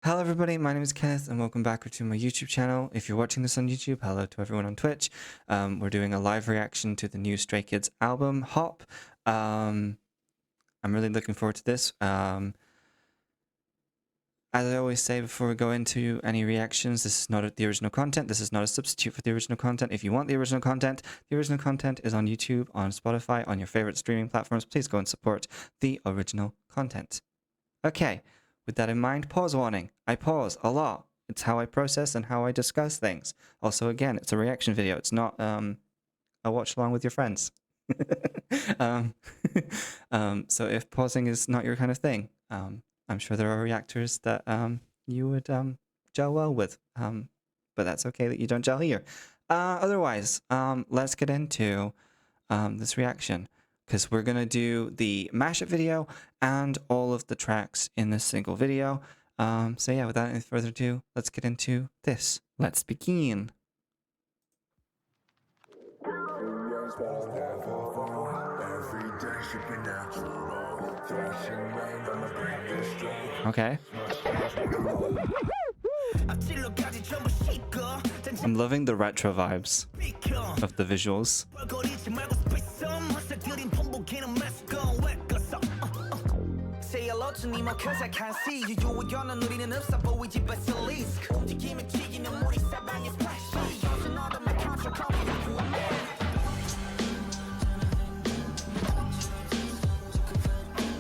Hello everybody, my name is Kenneth and welcome back to my YouTube channel. If you're watching this on YouTube, hello to everyone on Twitch. We're doing a live reaction to the new Stray Kids album, Hop. I'm really looking forward to this. As I always say before we go into any reactions, this is not the original content. This is not a substitute for the original content. If you want the original content is on YouTube, on Spotify, on your favorite streaming platforms. Please go and support the original content. Okay. With that in mind, pause warning. I pause a lot. It's how I process and how I discuss things. Also, again, it's a reaction video. It's not a watch along with your friends. So if pausing is not your kind of thing, I'm sure there are reactors that you would gel well with. But that's okay that you don't gel here. Otherwise, let's get into this reaction, because we're going to do the mashup video and all of the tracks in this single video. So yeah, without any further ado, let's get into this. Let's begin. Okay. I'm loving the retro vibes of the visuals.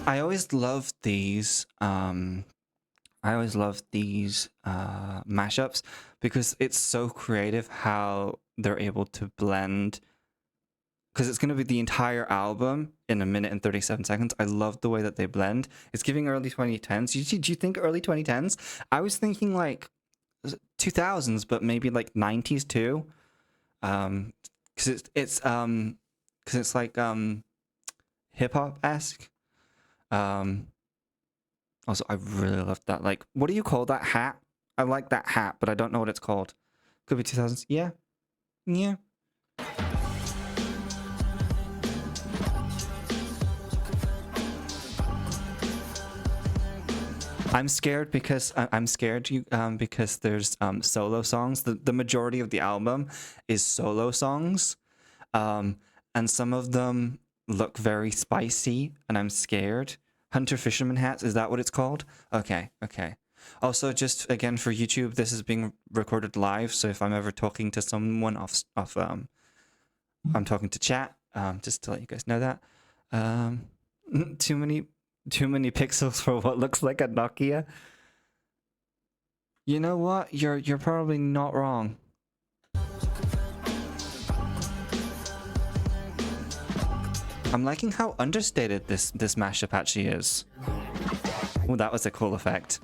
I always love these mashups because it's so creative how they're able to blend, because it's going to be the entire album in 1 minute and 37 seconds. I love the way that they blend. It's giving early 2010s. Do you think early 2010s? I was thinking like 2000s, but maybe like 90s too. Because it's like hip hop-esque. Also, I really love that. Like, what do you call that hat? I like that hat, but I don't know what it's called. Could be 2000s. Yeah. Yeah. I'm scared because because there's solo songs. The majority of the album is solo songs, and some of them look very spicy, and I'm scared. Hunter Fisherman hats, is that what it's called? Okay, okay. Also, just again for YouTube, this is being recorded live, so if I'm ever talking to someone I'm talking to chat, just to let you guys know that. Too many pixels for what looks like a Nokia. You know what? You're probably not wrong. I'm liking how understated this mashup actually is. Oh, that was a cool effect.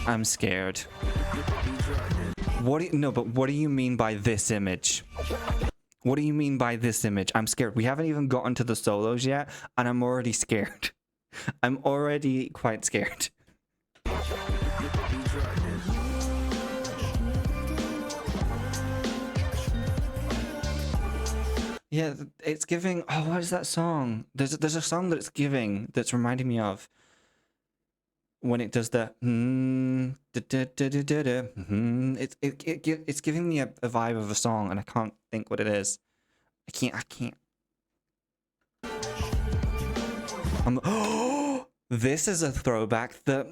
I'm scared. What do you mean by this image? What do you mean by this image? I'm scared. We haven't even gotten to the solos yet, and I'm already scared. I'm already quite scared. Yeah, it's giving. Oh, what is that song? There's a song that it's giving that's reminding me of when it does the it's giving me a vibe of a song, and I can't think what it is. I can't. Oh, this is a throwback that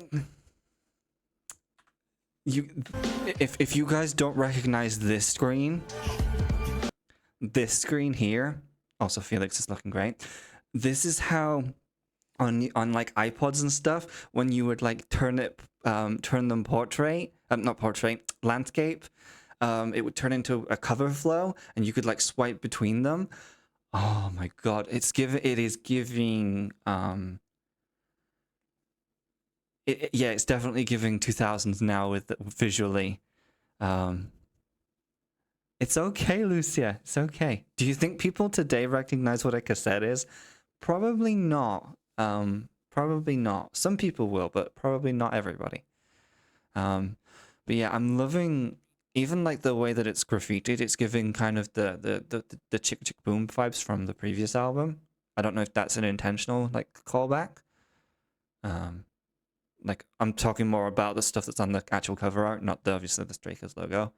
if you guys don't recognize this screen here, also Felix is looking great. This is how on like iPods and stuff, when you would like turn them portrait, not portrait, landscape, it would turn into a cover flow, and you could like swipe between them. Oh my god, it is giving yeah, it's definitely giving 2000s now with visually. It's okay, Lucia. It's okay. Do you think people today recognize what a cassette is? Probably not. Probably not. Some people will, but probably not everybody. But yeah, I'm loving even like the way that it's graffitied. It's giving kind of the Chick Chick Boom vibes from the previous album. I don't know if that's an intentional like callback. Like, I'm talking more about the stuff that's on the actual cover art, not the obviously the Stray Kids logo.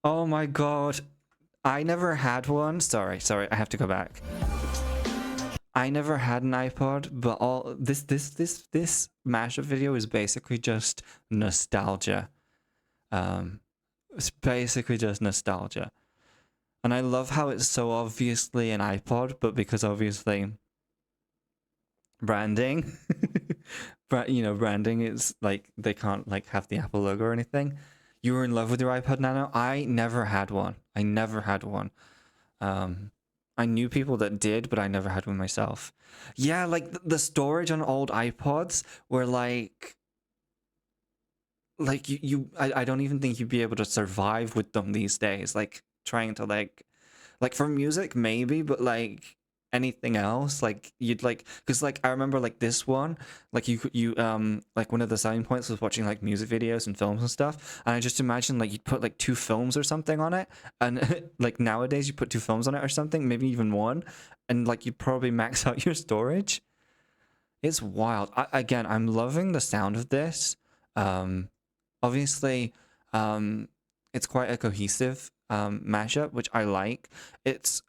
Oh my god. I never had one. Sorry, I have to go back. I never had an iPod, but all this mashup video is basically just nostalgia. It's basically just nostalgia. And I love how it's so obviously an iPod, but because obviously branding, branding is like they can't like have the Apple logo or anything. You were in love with your iPod Nano? I never had one. I never had one. I knew people that did, but I never had one myself. Yeah, like the storage on old iPods were like I don't even think you'd be able to survive with them these days. Like trying to like for music maybe, but like anything else, like you'd like, because like I remember like this one, like you like one of the selling points was watching like music videos and films and stuff, and I just imagine like you'd put like 2 films or something on it, and like nowadays you put 2 films on it or something, maybe even 1, and like you'd probably max out your storage. It's wild. Again, I'm loving the sound of this. Obviously, it's quite a cohesive mashup, which I like. It's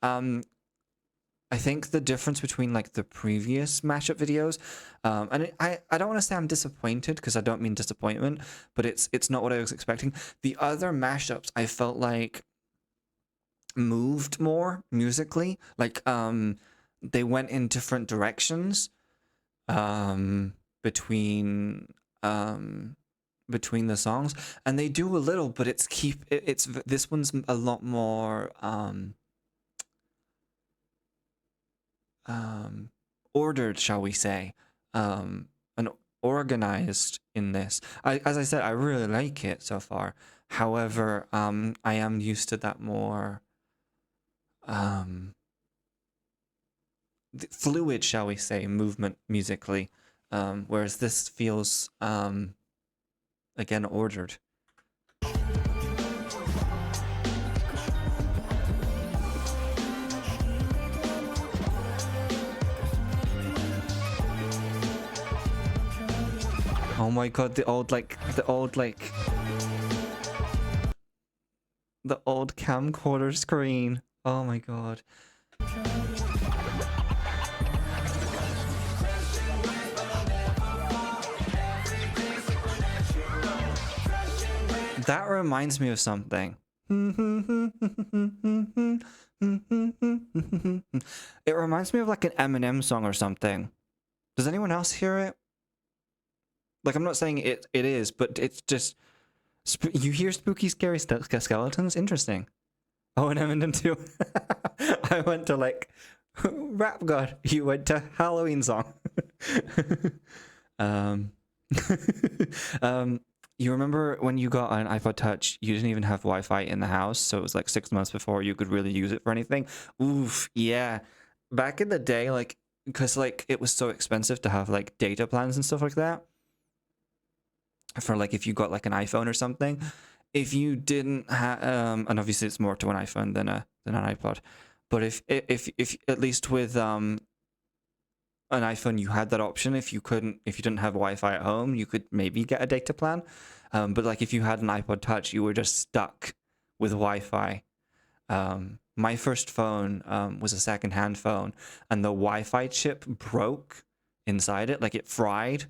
I think the difference between like the previous mashup videos, and I don't want to say I'm disappointed because I don't mean disappointment, but it's not what I was expecting. The other mashups I felt like moved more musically, like they went in different directions between between the songs, and they do a little, but it's this one's a lot more ordered, shall we say, and organized in this. As I said, I really like it so far. However, I am used to that more fluid, shall we say, movement musically, whereas this feels again ordered. Oh my god, the old camcorder screen. Oh my god. That reminds me of something. It reminds me of like an Eminem song or something. Does anyone else hear it? Like, I'm not saying it is, but it's just you hear spooky, scary skeletons. Interesting. Oh, and Eminem too. I went to like rap god. You went to Halloween song. You remember when you got an iPod Touch, you didn't even have Wi-Fi in the house, so it was like 6 months before you could really use it for anything. Oof, yeah. Back in the day, like, because like it was so expensive to have like data plans and stuff like that. For like if you got like an iPhone or something, if you didn't have, and obviously it's more to an iPhone than an iPod, but if at least with an iPhone you had that option. If you didn't have Wi-Fi at home, you could maybe get a data plan, but like if you had an iPod Touch, you were just stuck with Wi-Fi. My first phone was a second-hand phone, and the Wi-Fi chip broke inside it, like it fried,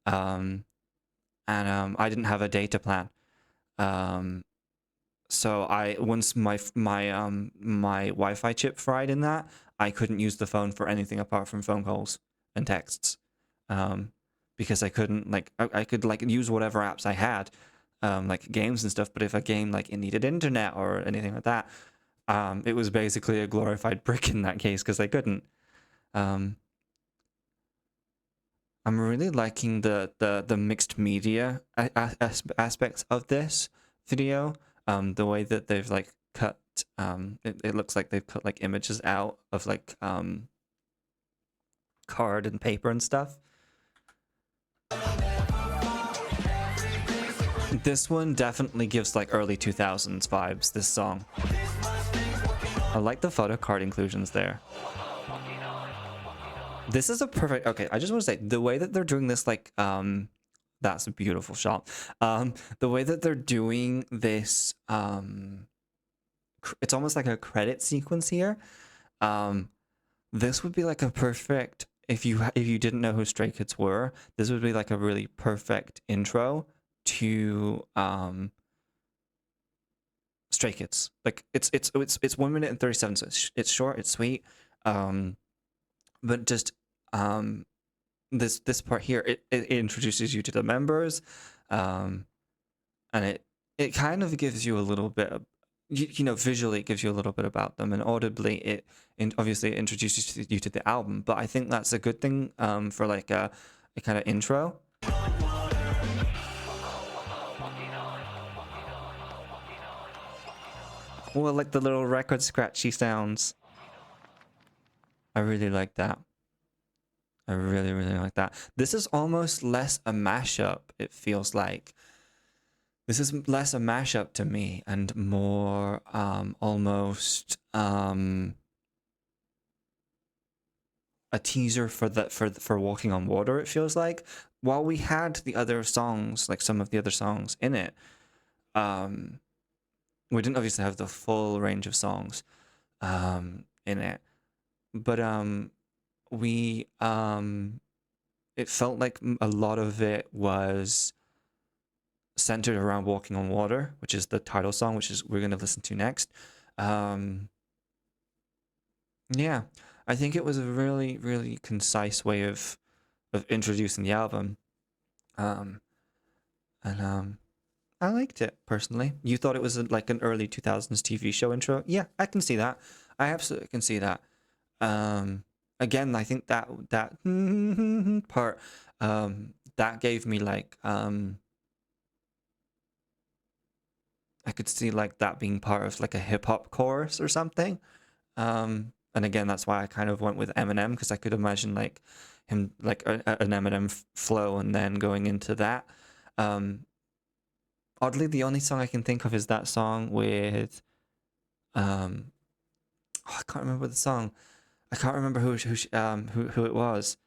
and I didn't have a data plan. So once my Wi-Fi chip fried in that, I couldn't use the phone for anything apart from phone calls and texts, because I couldn't like I could like use whatever apps I had, like games and stuff. But if a game like it needed internet or anything like that, it was basically a glorified brick in that case because I couldn't. I'm really liking the mixed media aspects of this video. The way that they've like cut, it looks like they've cut like images out of like card and paper and stuff. This one definitely gives like early 2000s vibes, this song. I like the photo card inclusions there. This is a perfect, okay, I just want to say, the way that they're doing this, like, that's a beautiful shot. The way that they're doing this, it's almost like a credit sequence here. This would be like a perfect, if you didn't know who Stray Kids were, this would be like a really perfect intro to Stray Kids. Like it's 1 minute and 37, so it's short, it's sweet. But just this part here, it introduces you to the members, and it kind of gives you a little bit of, you know, visually it gives you a little bit about them, and audibly obviously it introduces you to the album. But I think that's a good thing for like a kind of intro. Well, like the little record scratchy sounds. I really like that. I really, really like that. This is almost less a mashup, it feels like. This is less a mashup to me and more almost a teaser for Walking on Water, it feels like. While we had the other songs, like some of the other songs in it, we didn't obviously have the full range of songs in it. But it felt like a lot of it was centered around Walking on Water, which is the title song, which is we're going to listen to next. Yeah, I think it was a really, really concise way of introducing the album. And I liked it personally. You thought it was like an early 2000s TV show intro? Yeah, I can see that. I absolutely can see that. Again, I think that part that gave me like I could see like that being part of like a hip hop chorus or something. And again, that's why I kind of went with Eminem, because I could imagine like him like an Eminem flow and then going into that. Oddly, the only song I can think of is that song with I can't remember the song. I can't remember who it was.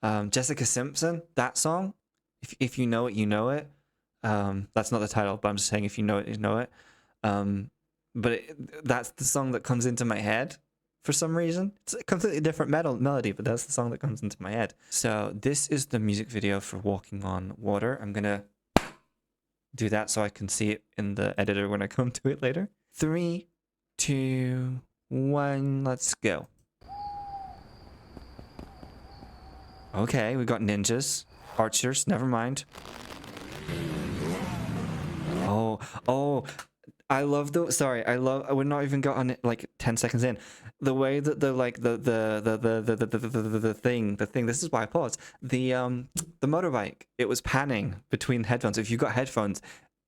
Jessica Simpson, that song. If you know it, you know it. That's not the title, but I'm just saying if you know it, you know it. But that's the song that comes into my head for some reason. It's a completely different melody, but that's the song that comes into my head. So this is the music video for Walking on Water. I'm gonna do that so I can see it in the editor when I come to it later. 3, 2, 1, let's go. Okay, we got ninjas, archers, never mind. Oh, I love the, sorry, we're not even got on it like 10 seconds in. The way that the thing, this is why I paused. The motorbike, it was panning between headphones. If you got headphones,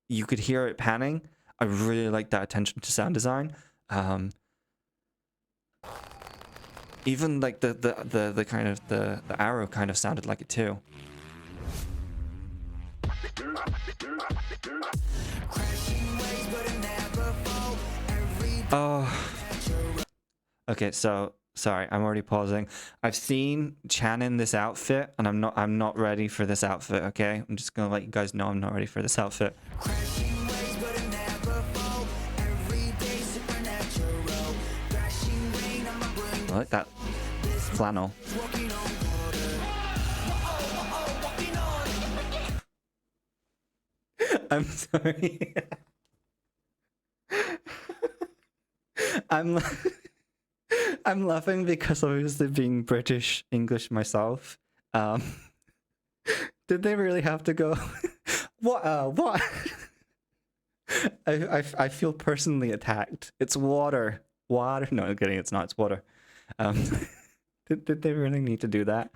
you could hear it panning. I really like that attention to sound design. Even like the kind of the arrow kind of sounded like it too. Oh. Okay, so sorry, I'm already pausing. I've seen Chan in this outfit, and I'm not ready for this outfit. Okay, I'm just gonna let you guys know I'm not ready for this outfit. I like that flannel. I'm sorry. I'm laughing because obviously being British English myself. Did they really have to go? What? I feel personally attacked. It's water. Water. No, I'm kidding. It's not. It's water. Did they really need to do that?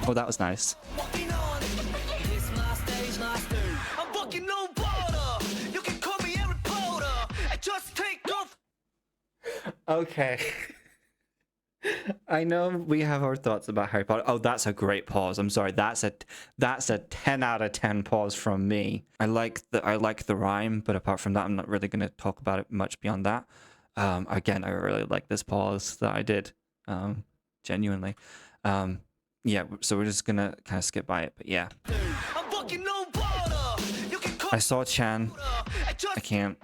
Oh, that was nice. Okay. I know we have our thoughts about Harry Potter. Oh, that's a great pause. I'm sorry. That's a 10 out of 10 pause from me. I like the rhyme, but apart from that, I'm not really going to talk about it much beyond that. Again, I really like this pause that I did. Genuinely. Yeah, so we're just gonna kind of skip by it, but yeah. I saw Chan. I can't.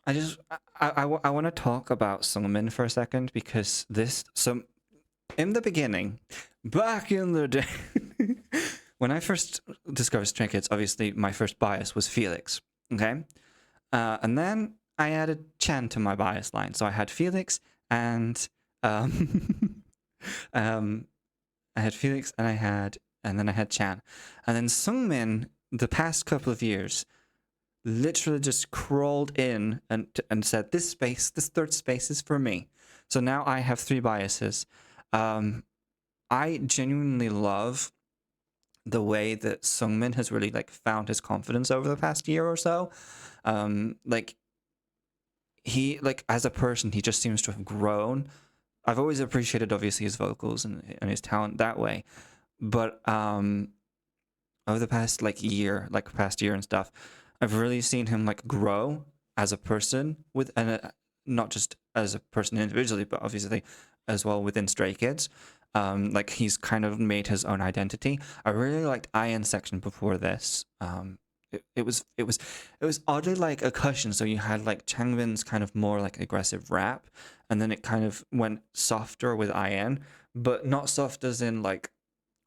I want to talk about Sungmin for a second because in the beginning, back in the day, when I first discovered Stray Kids, obviously my first bias was Felix. Okay, and then I added Chan to my bias line, so I had Felix and I had Felix and then I had Chan, and then Sungmin the past couple of years literally just crawled in and said this third space is for me. So now I have 3 biases. I genuinely love the way that Sungmin has really like found his confidence over the past year or so. Like he like as a person, he just seems to have grown. I've always appreciated obviously his vocals and his talent that way, but over the past past year and stuff, I've really seen him like grow as a person not just as a person individually, but obviously as well within Stray Kids. Like he's kind of made his own identity. I really liked Iron Section before this. It was oddly like a cushion. So you had like Changbin's kind of more like aggressive rap, and then it kind of went softer with Ian, but not soft as in like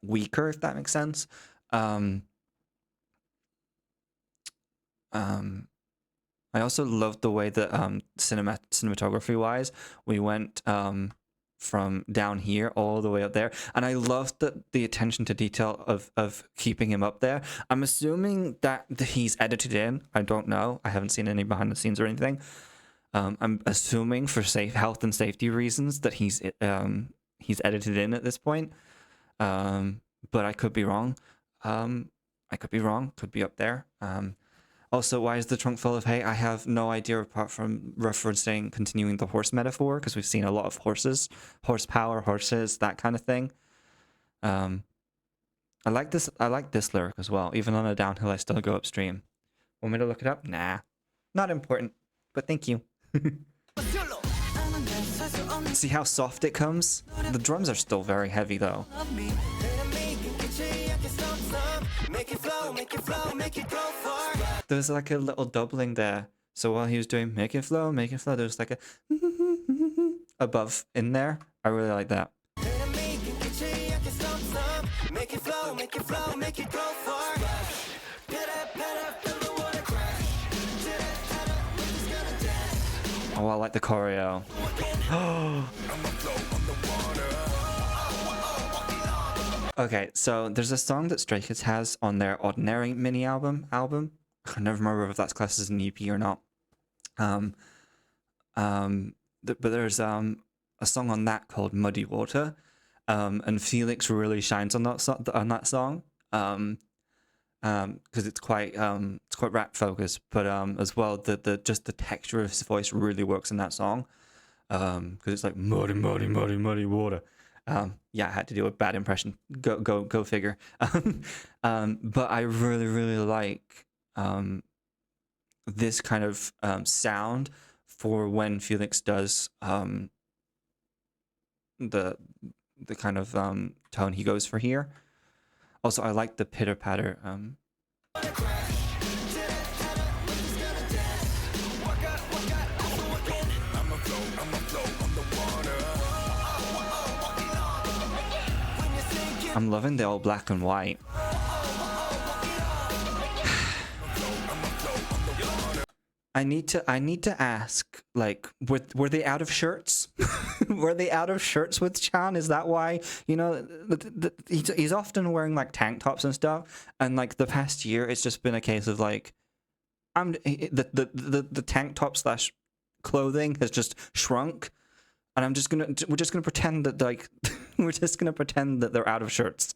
weaker, if that makes sense. I also loved the way that cinematography wise we went from down here all the way up there, and I loved the attention to detail of keeping him up there. I'm assuming that he's edited in. I don't know. I haven't seen any behind the scenes or anything. I'm assuming for health and safety reasons that he's edited in at this point. But I could be wrong. Could be up there. Also, why is the trunk full of hay? I have no idea apart from referencing continuing the horse metaphor, because we've seen a lot of horses, horsepower, horses, that kind of thing. I like this lyric as well. Even on a downhill, I still go upstream. Want me to look it up? Nah. Not important, but thank you. See how soft it comes? The drums are still very heavy though. There's like a little doubling there. So while he was doing make it flow, there's like a above in there. I really like that. Oh, I like the choreo. Okay, so there's a song that Stray Kids has on their Ordinary mini album. I can never remember if that's classed as an EP or not. But there's a song on that called Muddy Water, and Felix really shines on that song. Because it's quite rap focused, but as well the just the texture of his voice really works in that song. Because it's like muddy water. Yeah, I had to do a bad impression. Go figure. But I really like this kind of sound for when Felix does the kind of tone he goes for here. Also, I like the pitter patter. I'm loving the old black and white. I need to ask, like, were they out of shirts? Were they out of shirts with Chan? Is that why? You know, he's often wearing like tank tops and stuff, and like the past year, it's just been a case of like, the tank top slash clothing has just shrunk. and we're just gonna pretend that like we're just gonna pretend that they're out of shirts.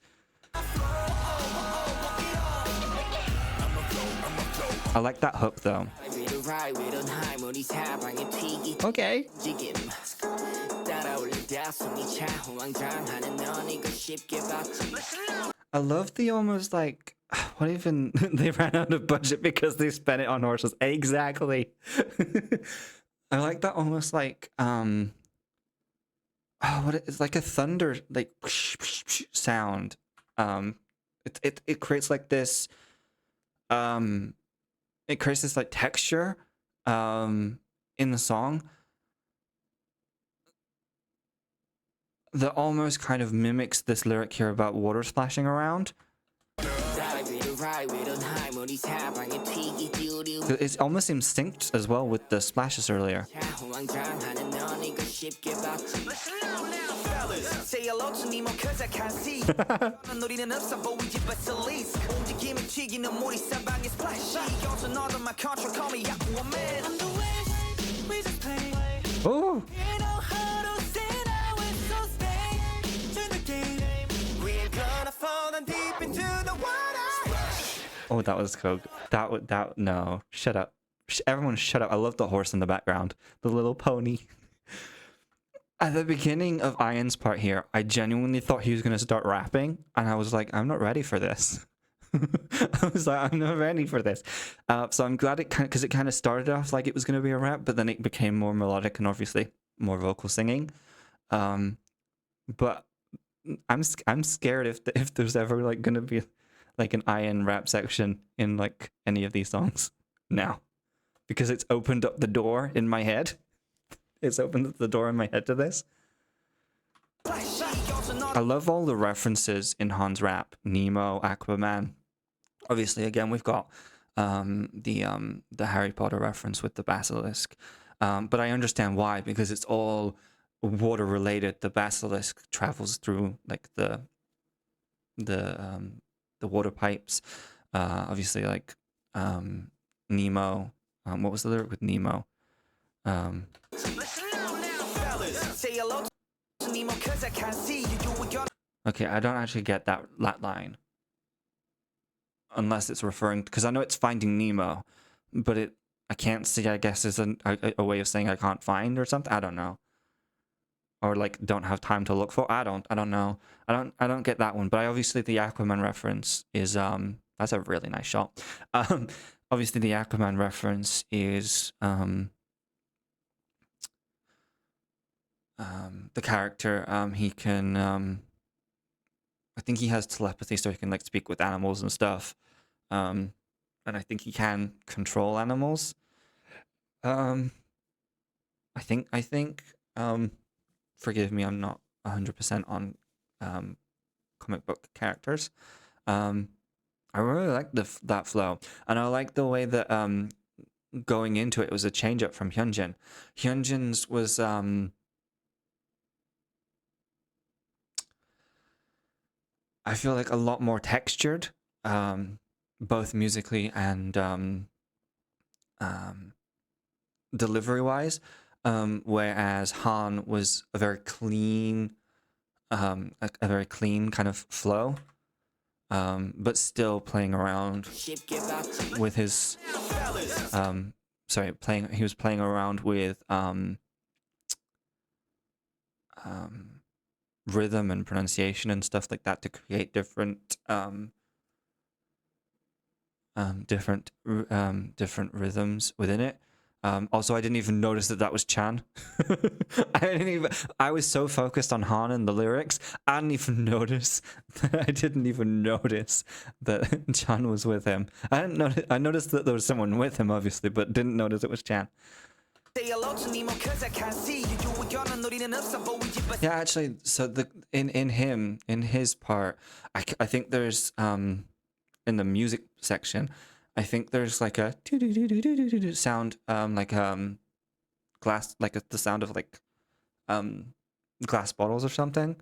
I like that hook though. Okay. I love the almost like, what even, they ran out of budget because they spent it on horses. Exactly. I like that almost like, it's like a thunder, like sound. It creates like this, it creates this like texture, in the song that almost kind of mimics this lyric here about water splashing around. It almost seems synced as well with the splashes earlier. Oh! Oh, that was cool. No, shut up. Everyone shut up. I love the horse in the background. The little pony. At the beginning of Ian's part here, I genuinely thought he was going to start rapping. And I was like, I'm not ready for this. I was like, I'm not ready for this. So I'm glad because it kind of started off like it was going to be a rap, but then it became more melodic and obviously more vocal singing. But I'm scared if there's ever like going to be like an Ian rap section in like any of these songs now, because it's opened up the door in my head. It's opened up the door in my head to this. I love all the references in Han's rap. Nemo, Aquaman. Obviously, again, we've got the Harry Potter reference with the basilisk. But I understand why, because it's all water related. The basilisk travels through like the water pipes. Obviously, like Nemo. What was the lyric with Nemo? Okay, I don't actually get that line. Unless it's referring, because I know it's Finding Nemo, but I can't see, I guess, is a way of saying I can't find or something. I don't know. Or like don't have time to look for. I don't know. I don't get that one. But obviously the Aquaman reference is that's a really nice shot. Obviously the Aquaman reference is the character, he can I think he has telepathy, so he can like speak with animals and stuff. And I think he can control animals. I think forgive me, I'm not 100% on comic book characters. I really like that flow, and I like the way that going into it was a change up from Hyunjin. Hyunjin's was I feel like a lot more textured, both musically and delivery wise, whereas Han was a very clean kind of flow, but still playing around with his he was playing around with rhythm and pronunciation and stuff like that to create different different rhythms within it. Also, I didn't even notice that was Chan. I was so focused on Han and the lyrics, I didn't even notice that Chan was with him. I noticed that there was someone with him, obviously, but didn't notice it was Chan. Yeah, actually, so in his part, I think there's in the music section, I think there's like a sound, like glass, like the sound of like glass bottles or something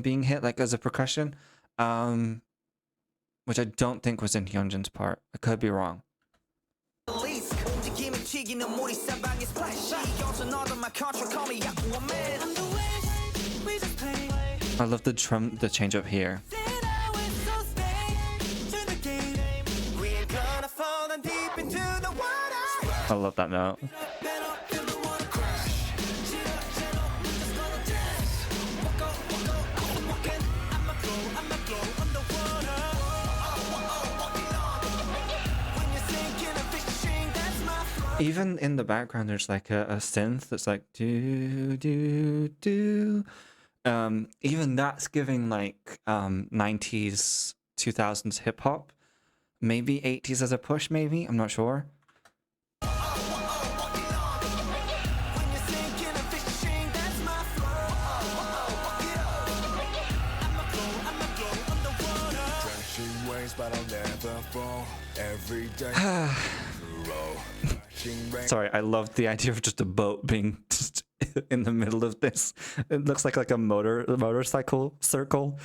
being hit like as a percussion, which I don't think was in Hyunjin's part. I could be wrong. I love the change up here. I love that note. Even in the background, there's like a synth that's like do do do. Even that's giving like 90s, 2000s hip hop, maybe 80s as a push. Maybe, I'm not sure. Sorry, I love the idea of just a boat being just in the middle of this. It looks like a motorcycle circle.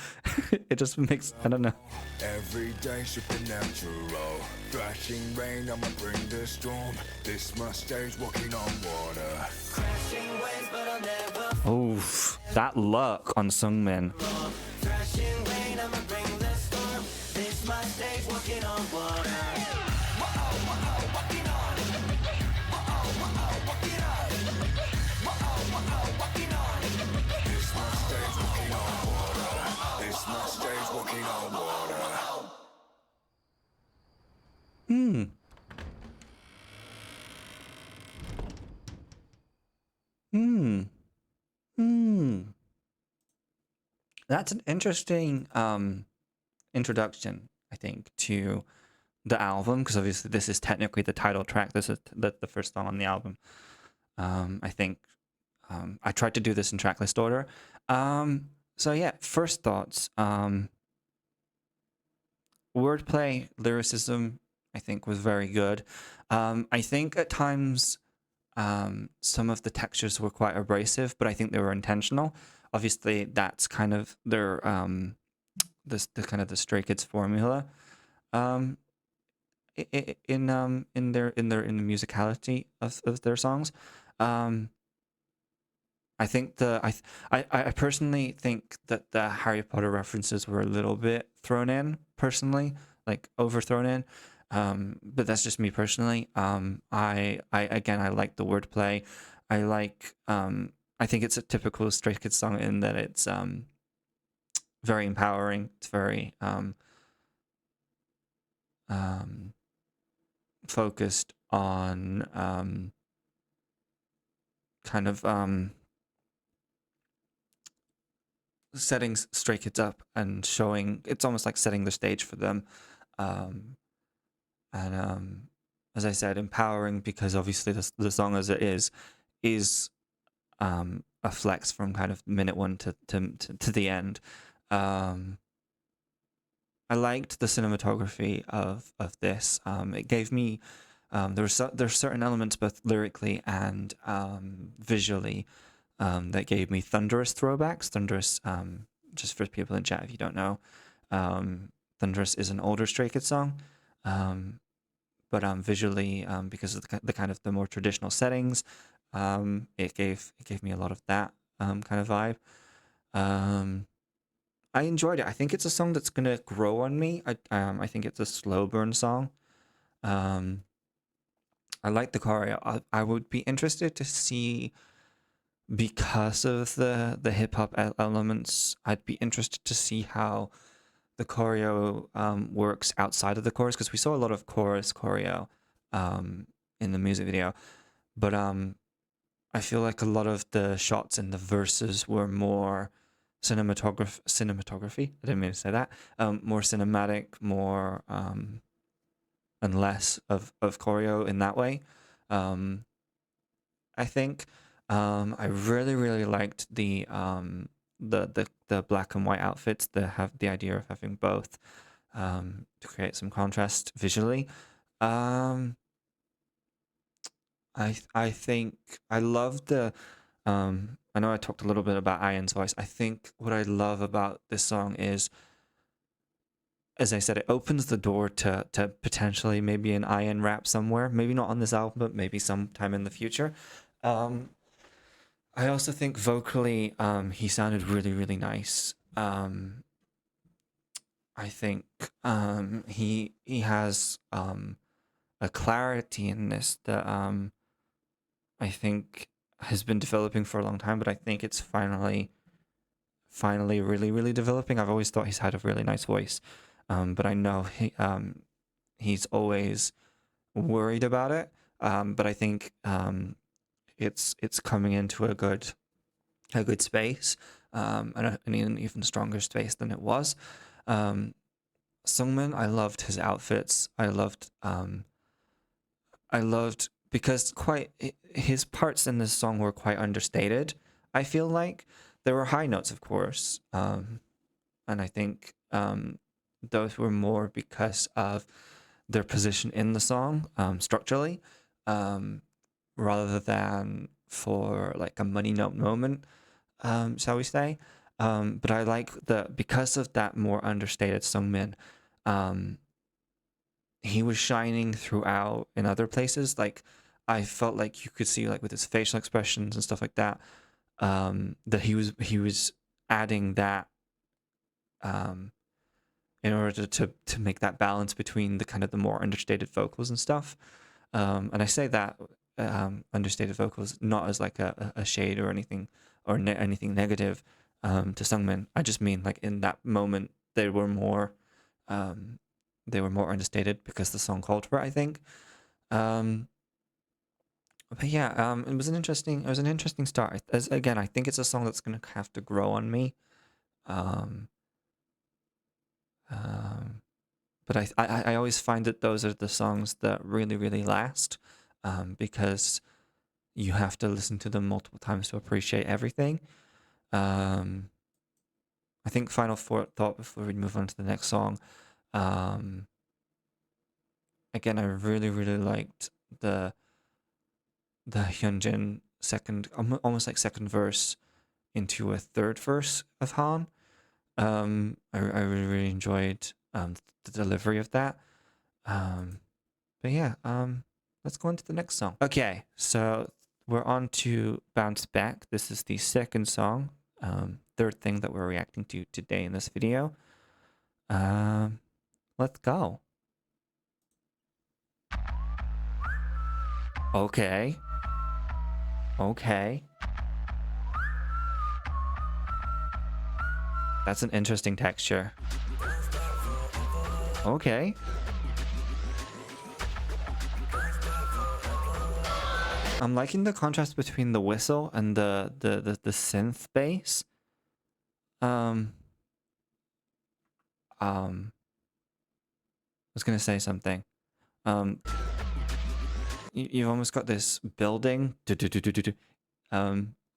It just makes, I don't know. Every day supernatural, thrashing rain, I'ma bring the storm. This mustache walking on water. Crashing waves, but I'll never. Oof, that luck on Sungmin. Thrashing rain, I'ma bring the storm. This mustache walking on water. That's an interesting introduction, I think, to the album, because obviously this is technically the title track. This is the first song on the album. I think I tried to do this in tracklist order. So yeah, first thoughts. Wordplay, lyricism, I think was very good. I think at times some of the textures were quite abrasive, but I think they were intentional. Obviously, that's kind of their the kind of the Stray Kids formula. In the musicality of their songs. I think I personally think that the Harry Potter references were a little bit thrown in, personally, like overthrown in. But that's just me personally. I like the wordplay. I think it's a typical Stray Kids song in that it's very empowering. It's very focused on kind of setting Stray Kids up and showing, it's almost like setting the stage for them. As I said, empowering, because obviously the song as it is a flex from kind of minute one to the end. I liked the cinematography of this. It gave me there's certain elements both lyrically and visually that gave me Thunderous throwbacks. Thunderous, just for people in chat if you don't know, Thunderous is an older Stray Kids song, but visually, because of the kind of the more traditional settings, it gave me a lot of that kind of vibe. I enjoyed it. I think it's a song that's gonna grow on me. I think it's a slow burn song. I like the choreo. I would be interested to see, because of the hip hop elements, I'd be interested to see how the choreo works outside of the chorus, because we saw a lot of chorus choreo in the music video, but I feel like a lot of the shots in the verses were more cinematography. I didn't mean to say that. More cinematic, more and less of choreo in that way. I think I really liked the black and white outfits that have the idea of having both to create some contrast visually. I think I love the I know I talked a little bit about Ian's voice. I think what I love about this song is as I said, it opens the door to potentially maybe an Ian rap somewhere. Maybe not on this album, but maybe sometime in the future. I also think vocally, he sounded really, really nice. I think he has a clarity in this that I think has been developing for a long time, but I think it's finally really, really developing. I've always thought he's had a really nice voice, but I know he's always worried about it. But I think it's coming into a good space, and an even stronger space than it was. Sungmin, I loved his outfits. I loved because his parts in this song were quite understated. I feel like there were high notes, of course, and I think those were more because of their position in the song, structurally, rather than for like a money note moment, shall we say. But I like because of that more understated Sungmin, he was shining throughout in other places. Like I felt like you could see, like with his facial expressions and stuff like that, that he was adding that in order to make that balance between the kind of the more understated vocals and stuff. And I say that understated vocals not as like a shade or anything or anything negative to Sungmin. I just mean like in that moment they were more understated because the song called for it, I think. But yeah, it was an interesting start. As again, I think it's a song that's gonna have to grow on me. Um, but I always find that those are the songs that really, really last, because you have to listen to them multiple times to appreciate everything. I think final thought before we move on to the next song. Again, I really, really liked the Hyunjin second, almost like second verse into a third verse of Han. I really, really enjoyed the delivery of that. But yeah, let's go on to the next song. Okay, so we're on to Bounce Back. This is the second song, third thing that we're reacting to today in this video. Let's go. Okay. Okay. That's an interesting texture. Okay. I'm liking the contrast between the whistle and the synth bass. I was gonna say something. You've almost got this building.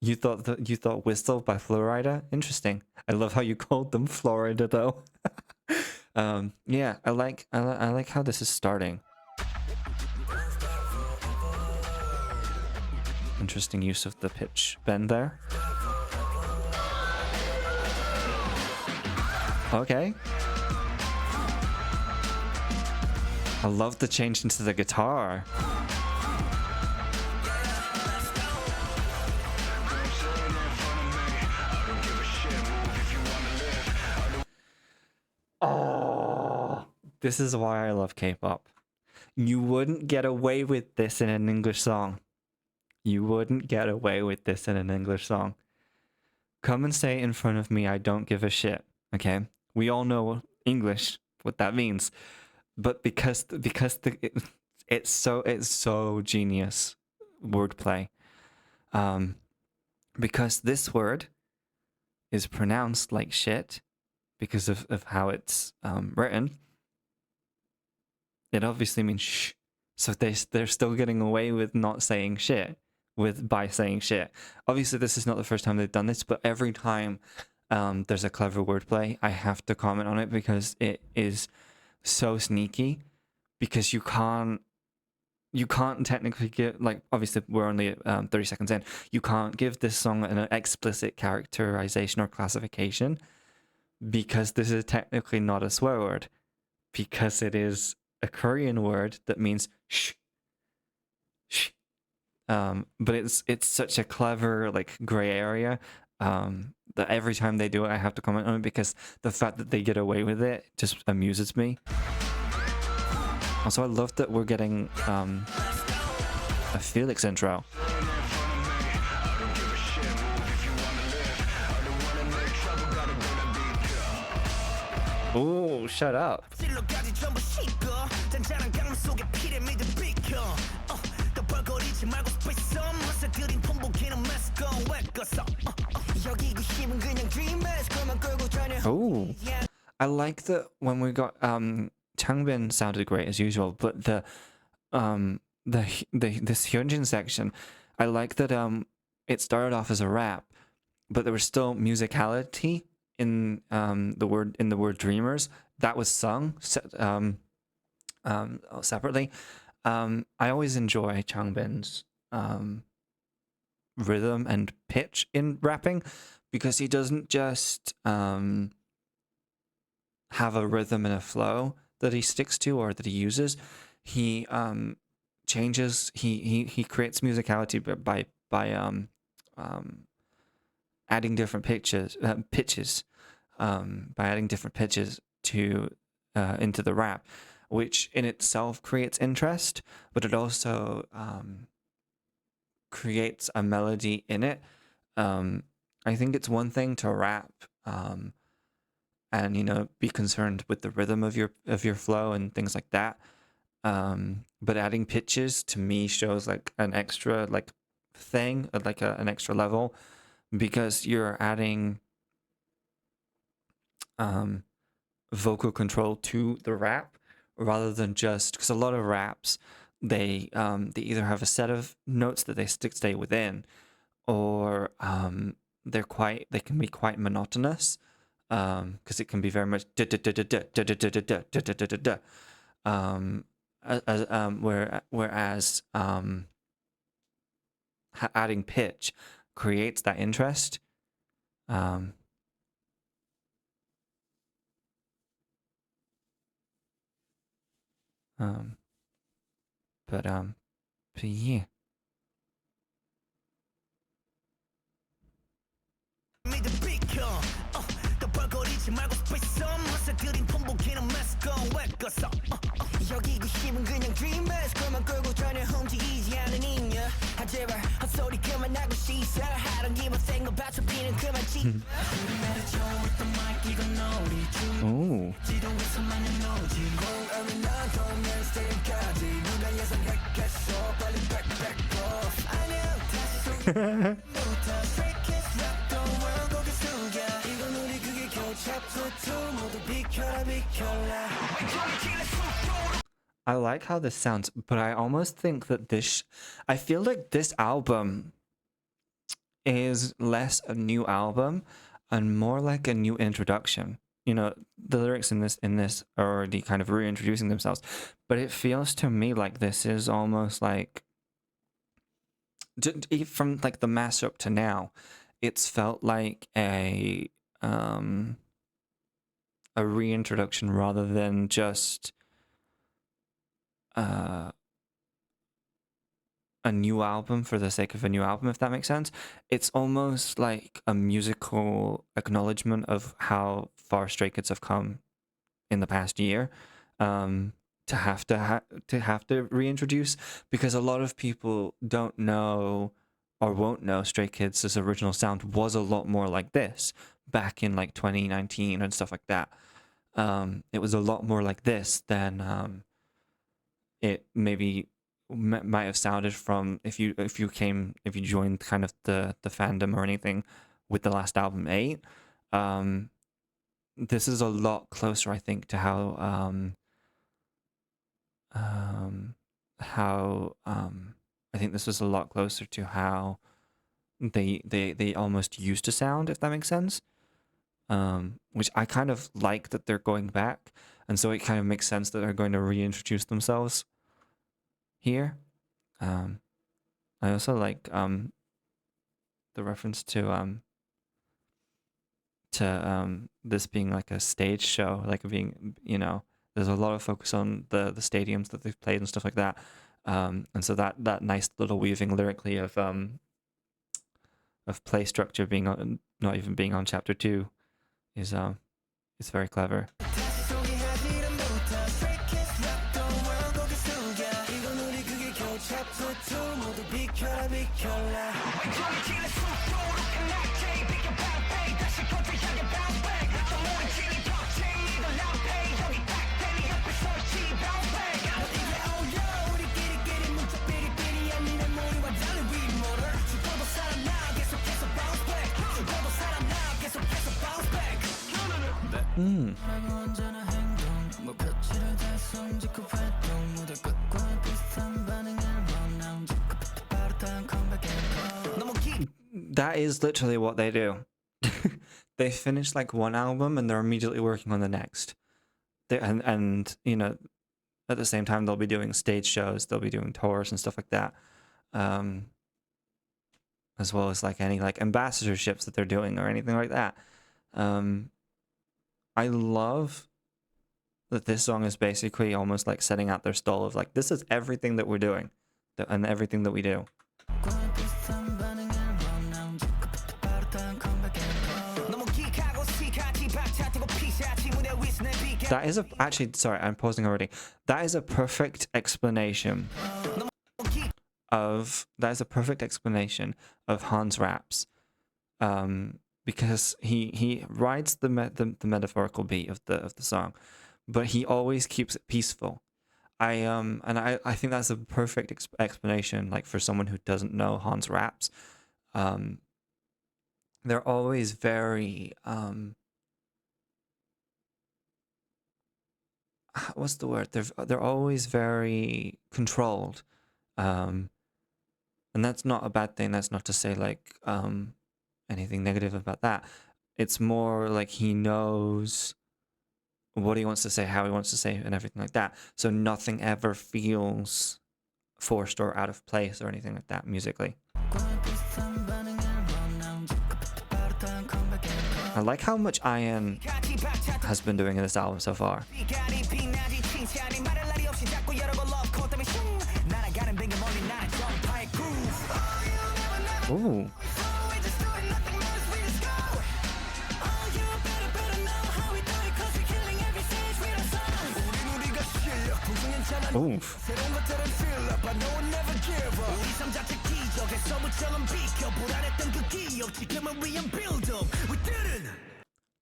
You thought Whistle by Florida? Interesting. I love how you called them Florida though. Yeah, I like how this is starting. Interesting use of the pitch bend there. Okay. I love the change into the guitar. Oh, this is why I love K-pop. You wouldn't get away with this in an English song. You wouldn't get away with this in an English song. Come and say in front of me, I don't give a shit. Okay? We all know English, what that means. But because it's so genius wordplay. Because this word is pronounced like shit because of how it's written. It obviously means shh. So they're still getting away with not saying shit by saying shit. Obviously, this is not the first time they've done this, but every time there's a clever wordplay, I have to comment on it because it is so sneaky. Because you can't technically give, like, obviously we're only 30 seconds in. You can't give this song an explicit characterization or classification because this is technically not a swear word. because it is a Korean word that means shh, shh. But it's such a clever like gray area that every time they do it, I have to comment on it because the fact that they get away with it just amuses me. Also, I love that we're getting a Felix intro. Oh, shut up. Oh, I like that when we got Changbin sounded great as usual, but the this Hyunjin section, I like that it started off as a rap, but there was still musicality in the word dreamers that was sung separately. I always enjoy Changbin's rhythm and pitch in rapping because he doesn't just have a rhythm and a flow that he sticks to or that he uses. He changes. He creates musicality by adding different pitches by adding different pitches to into the rap, which in itself creates interest, but it also creates a melody in it. I think it's one thing to rap and be concerned with the rhythm of your flow and things like that. But adding pitches to me shows like an extra like thing, like an extra level, because you're adding vocal control to the rap rather than just because a lot of raps they either have a set of notes that they stay within, or they can be quite monotonous because it can be very much whereas adding pitch creates that interest. But yeah. Ooh. I like how this sounds, but I almost think that I feel like this album is less a new album and more like a new introduction. The lyrics in this are already kind of reintroducing themselves, but it feels to me like this is almost like from like the Mashup to now, it's felt like a reintroduction rather than just a new album for the sake of a new album, if that makes sense. It's almost like a musical acknowledgement of how far Stray Kids have come in the past year, to have to reintroduce, because a lot of people don't know or won't know Stray Kids' original sound was a lot more like this back in like 2019 and stuff like that. It was a lot more like this than it maybe might have sounded from if you joined kind of the fandom or anything with the last album 8. This is a lot closer, I think, to how I think this was a lot closer to how they almost used to sound, if that makes sense. Which I kind of like that they're going back, and so it kind of makes sense that they're going to reintroduce themselves here. I also like the reference to this being like a stage show, like being There's a lot of focus on the stadiums that they've played and stuff like that. And so that nice little weaving lyrically of play structure being on, not even being on chapter 2 is it's very clever. That is literally what they do. They finish like one album and they're immediately working on the next. And you know, at the same time they'll be doing stage shows, they'll be doing tours and stuff like that, as well as like any like ambassadorships that they're doing or anything like that. I love that this song is basically almost like setting out their stall of like, this is everything that we're doing and everything that we do. That is actually, sorry, I'm pausing already. That is a perfect explanation of Han's raps, because he rides the metaphorical beat of the song, but he always keeps it peaceful. I think that's a perfect explanation, like for someone who doesn't know Han's raps. They're always very what's the word? They're always very controlled, and that's not a bad thing. That's not to say like anything negative about that. It's more like he knows what he wants to say, how he wants to say, and everything like that. So nothing ever feels forced or out of place or anything like that musically. I like how much Ian has been doing in this album so far. Ooh. Oof.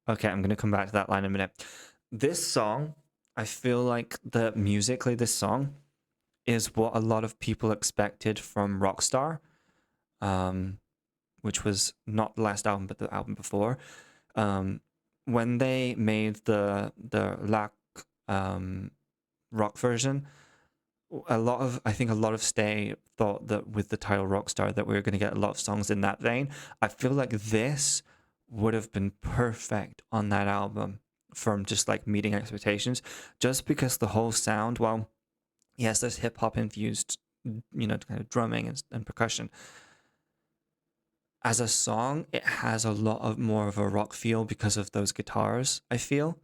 Okay, I'm gonna come back to that line in a minute. This song, I feel like that musically, this song is what a lot of people expected from Rockstar, which was not the last album, but the album before. When they made the Lac rock version, I think a lot of Stay thought that with the title Rockstar that we were going to get a lot of songs in that vein. I feel like this would have been perfect on that album from just like meeting expectations, just because the whole sound, well, yes, there's hip hop infused, you know, kind of drumming and percussion. As a song, it has a lot of more of a rock feel because of those guitars, I feel.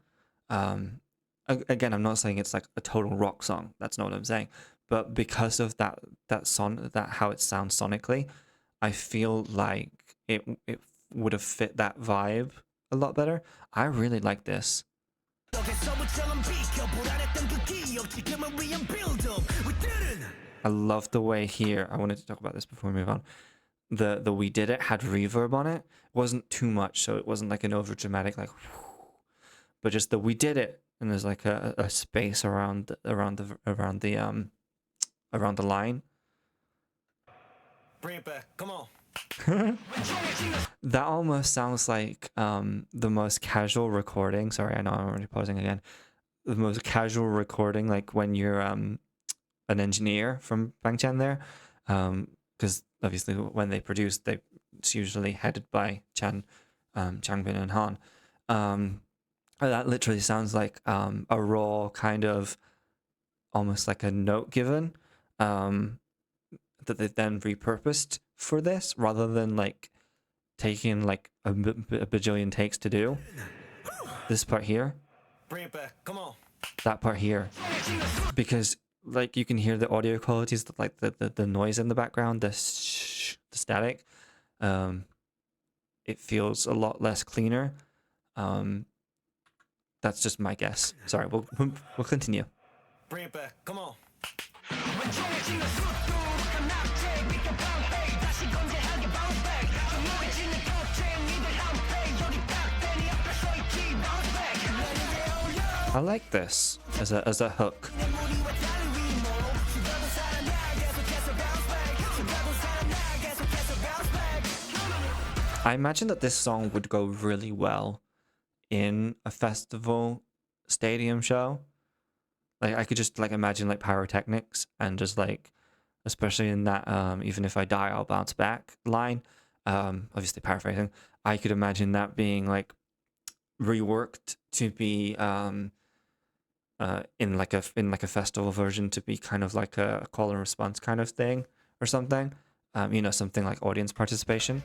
Again, I'm not saying it's like a total rock song. That's not what I'm saying. But because of that how it sounds sonically, I feel like it would have fit that vibe a lot better. I really like this. I love the way here. I wanted to talk about this before we move on. The We Did It had reverb on it. It wasn't too much, so it wasn't like an over dramatic like, but just the We Did It. And there's like a space around the line. Bring it back. Come on. That almost sounds like the most casual recording. Sorry, I know I'm already pausing again. The most casual recording, like when you're an engineer from Bangchan there, because obviously when they produce, it's usually headed by Changbin and Han. That literally sounds like a raw kind of almost like a note given that they've then repurposed for this, rather than like taking like a bajillion takes to do this part here. Bring it back. Come on. that part here, because like you can hear the audio qualities, like the noise in the background, the static. It feels a lot less cleaner. That's just my guess. Sorry, we'll continue. Bring it back. Come on. I like this as a hook. I imagine that this song would go really well in a festival stadium show. Like I could just like imagine like pyrotechnics and just like, especially in that even if I die I'll bounce back line, obviously paraphrasing, I could imagine that being like reworked to be in like a festival version, to be kind of like a call and response kind of thing or something. You know, something like audience participation.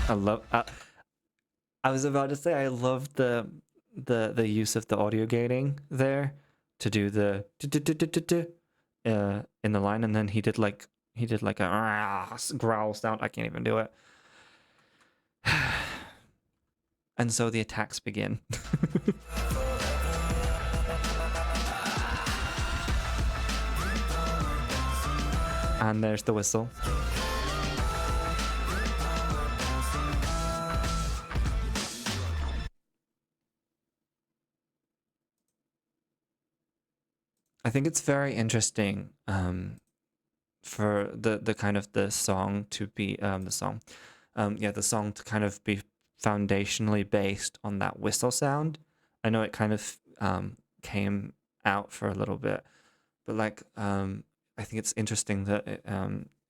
I love. I was about to say I love the use of the audio gating there to do the in the line, and then he did like a growl sound. I can't even do it. And so the attacks begin. And there's the whistle. I think it's very interesting for the kind of the song to be the song to kind of be foundationally based on that whistle sound. I know it kind of came out for a little bit, but like I think it's interesting that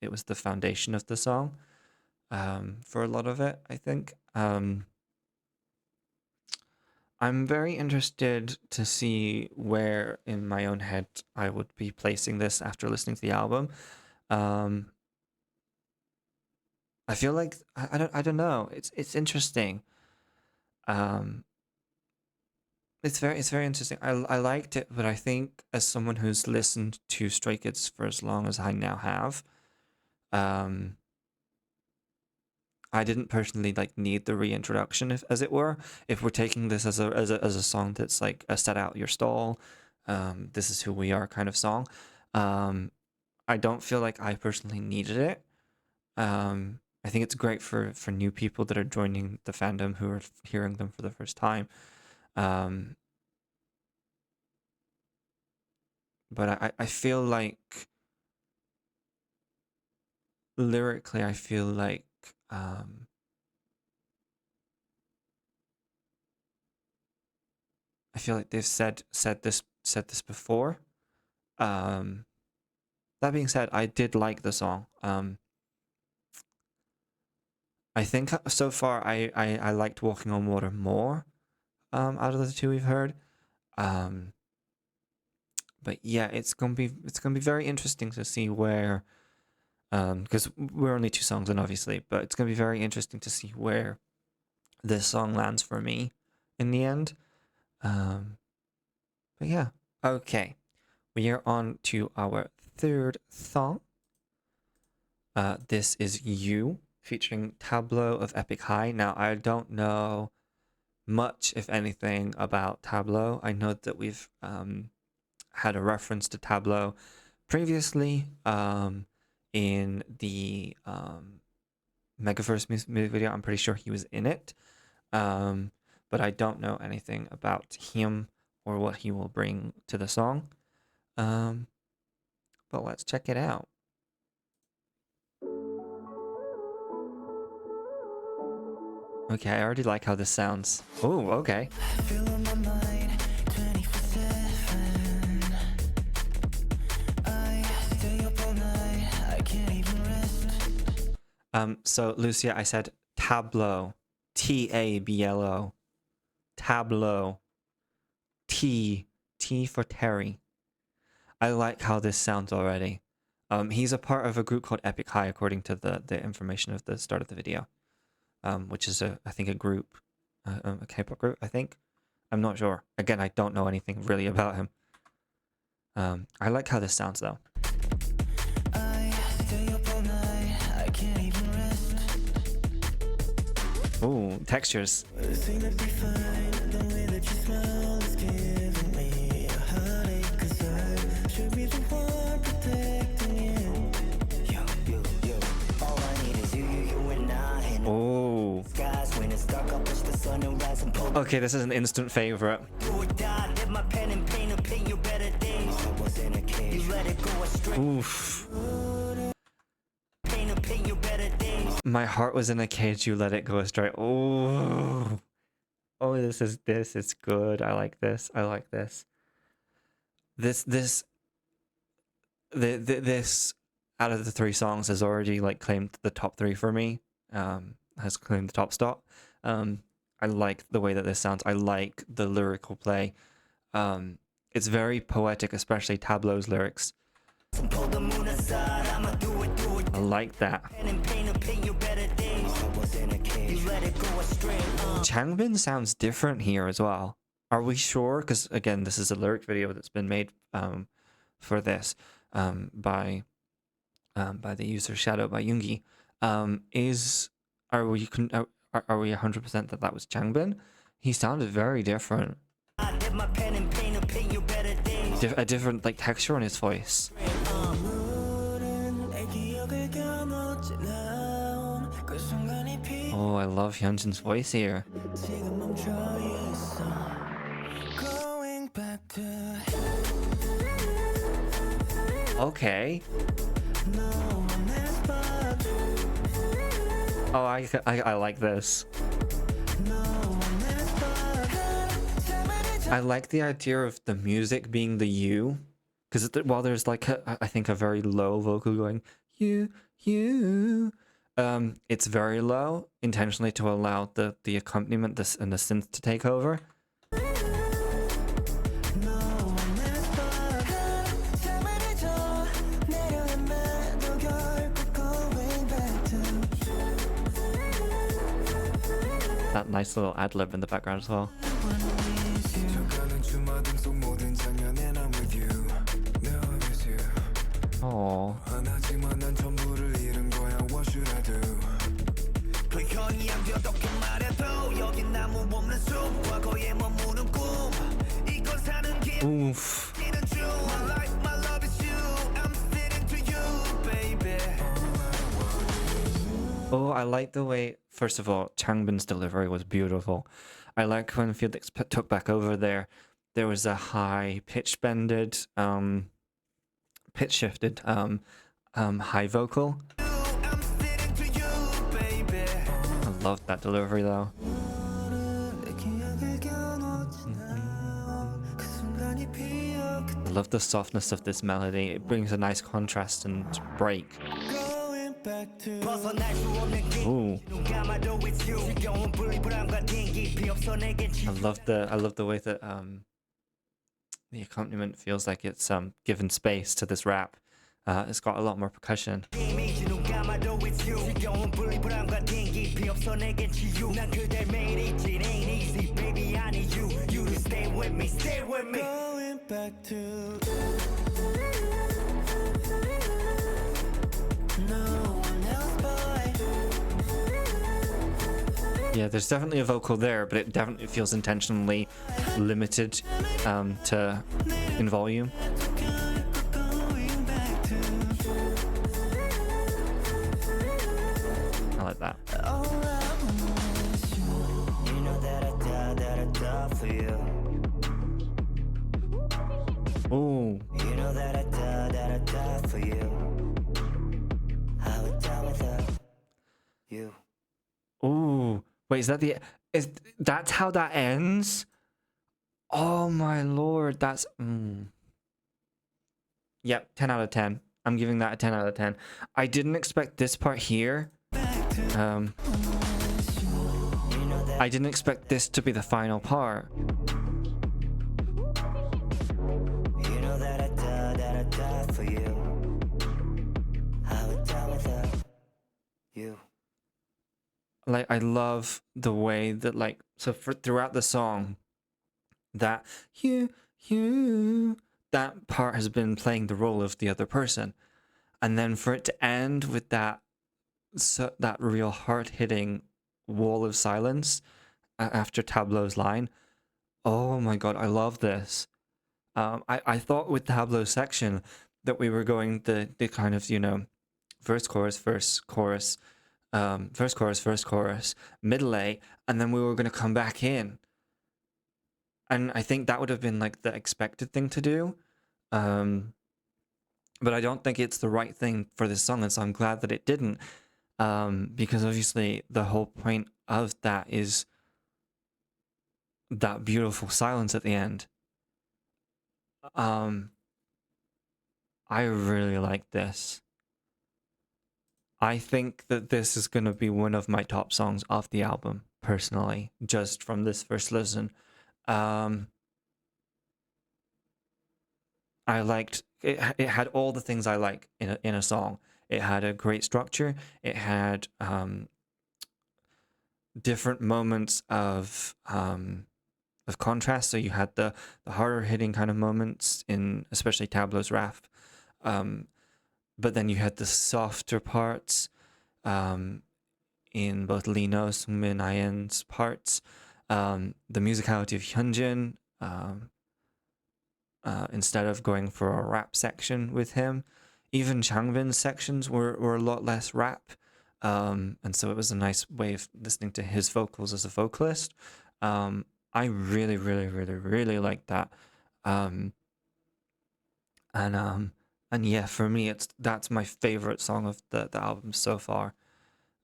it was the foundation of the song for a lot of it, I think. I'm very interested to see where in my own head I would be placing this after listening to the album. I feel like I don't know. It's interesting. It's very interesting. I liked it, but I think as someone who's listened to Stray Kids for as long as I now have, I didn't personally like need the reintroduction, if, as it were. If we're taking this as a song that's like a set out your stall, this is who we are kind of song. I don't feel like I personally needed it. I think it's great for new people that are joining the fandom who are hearing them for the first time. But I feel like lyrically, I feel like they've said this before. That being said, I did like the song. I think so far I liked Walking on Water more out of the two we've heard. But yeah, it's gonna be very interesting to see where, because we're only two songs in, obviously, but it's gonna be very interesting to see where this song lands for me in the end. But yeah, okay, we are on to our third song. This is You, featuring TABLO of Epic High. Now, I don't know much, if anything, about TABLO. I know that we've had a reference to TABLO previously in the Megaverse music video. I'm pretty sure he was in it, but I don't know anything about him or what he will bring to the song. But let's check it out. Okay, I already like how this sounds. Oh, okay. So Lucia, I said TABLO, TABLO, TABLO, T for Terry. I like how this sounds already. He's a part of a group called Epic High, according to the information of the start of the video, which is I think a group, a K-pop group. I think. I'm not sure. Again, I don't know anything really about him. I like how this sounds though. Ooh, textures. Oh. Okay, this is an instant favorite. Oof. My heart was in a cage, you let it go astray. Oh. Oh, this is good. I like this. I like this. This out of the 3 songs has already like claimed the top 3 for me. Has claimed the top spot. I like the way that this sounds. I like the lyrical play. It's very poetic, especially TABLO's lyrics. I like that. Changbin sounds different here as well. Are we sure? Because again, this is a lyric video that's been made for this by the user Shadow by Yoongi. Are we 100% that was Changbin? He sounded very different. A different like texture on his voice. Oh, I love Hyunjin's voice here. Okay. Oh, I like this. I like the idea of the music being the you, because while there's like I think a very low vocal going you, it's very low intentionally to allow the accompaniment and the synth to take over. That nice little ad-lib in the background as well. Oh. Oof. Oh, I like the way, first of all, Changbin's delivery was beautiful. I like when Felix took back over there. There was a high pitch bended, pitch shifted, high vocal. I loved that delivery though. I love the softness of this melody. It brings a nice contrast and break. Ooh. I love the way that the accompaniment feels like it's given space to this rap. It's got a lot more percussion. Yeah, there's definitely a vocal there, but it definitely feels intentionally limited in volume. I like that. Ooh. Ooh. Wait, that's how that ends? Oh my lord, that's Yep, 10 out of 10. I'm giving that a 10 out of 10. I didn't expect this part here. I didn't expect this to be the final part. You. Like, I love the way that, like, so throughout the song, that you that part has been playing the role of the other person, and then for it to end with that that real hard hitting wall of silence after Tableau's line. Oh my god, I love this. I thought with Tableau section that we were going the kind of, you know, verse chorus verse chorus middle A, and then we were going to come back in, and I think that would have been like the expected thing to do, but I don't think it's the right thing for this song, and so I'm glad that it didn't, because obviously the whole point of that is that beautiful silence at the end. I really like this. I think that this is going to be one of my top songs off the album, personally, just from this first listen. I liked it. It had all the things I like in a song. It had a great structure. It had different moments of contrast. So you had the harder hitting kind of moments in especially Tableau's rap, but then you had the softer parts in both Lino, Sungmin, Ayen's parts. The musicality of Hyunjin, instead of going for a rap section with him. Even Changbin's sections were a lot less rap. And so it was a nice way of listening to his vocals as a vocalist. I really, really, really, really like that. And yeah, for me, that's my favorite song of the album so far.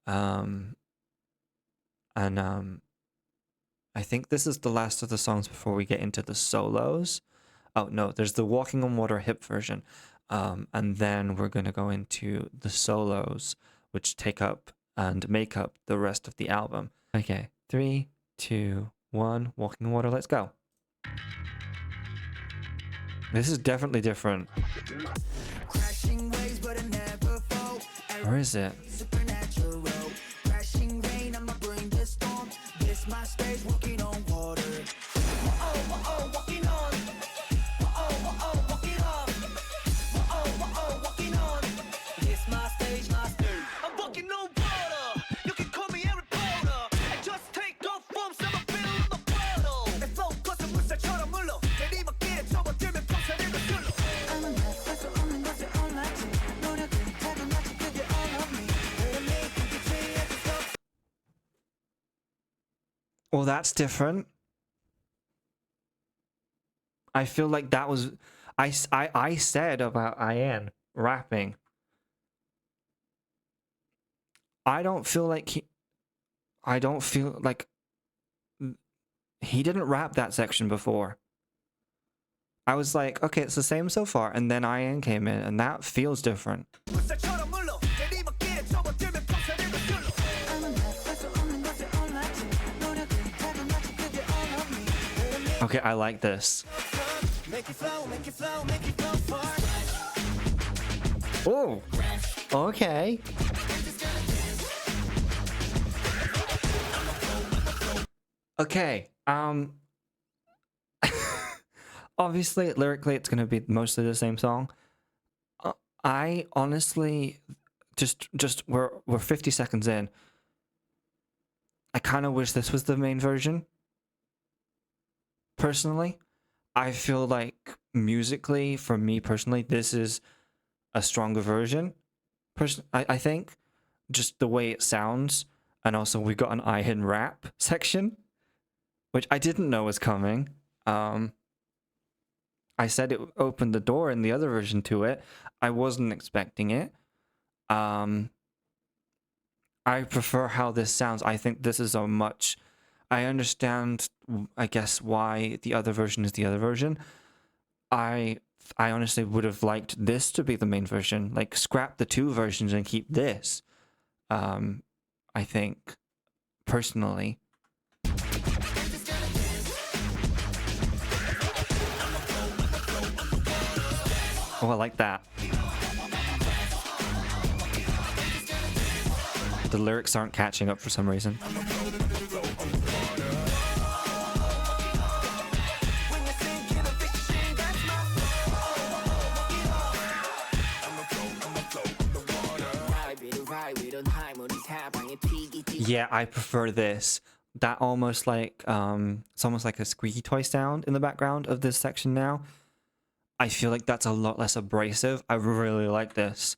I think this is the last of the songs before we get into the solos. Oh no, there's the Walking on Water hip version, and then we're gonna go into the solos, which take up and make up the rest of the album. Okay, 3, 2, 1, Walking on Water. Let's go. This is definitely different. Or is it? Well, that's different. I feel like that was... I said about Ayen rapping. I don't feel like he didn't rap that section before. I was like, okay, it's the same so far, and then Ayen came in, and that feels different. Okay, I like this. Oh, okay. Okay, obviously, lyrically, it's gonna be mostly the same song. I honestly, just we're 50 seconds in. I kind of wish this was the main version. Personally, I feel like musically, for me personally, this is a stronger version. I think just the way it sounds, and also we got an Ayen rap section, which I didn't know was coming. I said it opened the door in the other version to it. I wasn't expecting it. I prefer how this sounds. I think this is a much... I understand, I guess, why the other version is the other version. I honestly would have liked this to be the main version. Like, scrap the two versions and keep this. I think, personally. Oh, I like that. but the lyrics aren't catching up for some reason. Yeah, I prefer this. That almost like it's almost like a squeaky toy sound in the background of this section now. I feel like that's a lot less abrasive. I really like this.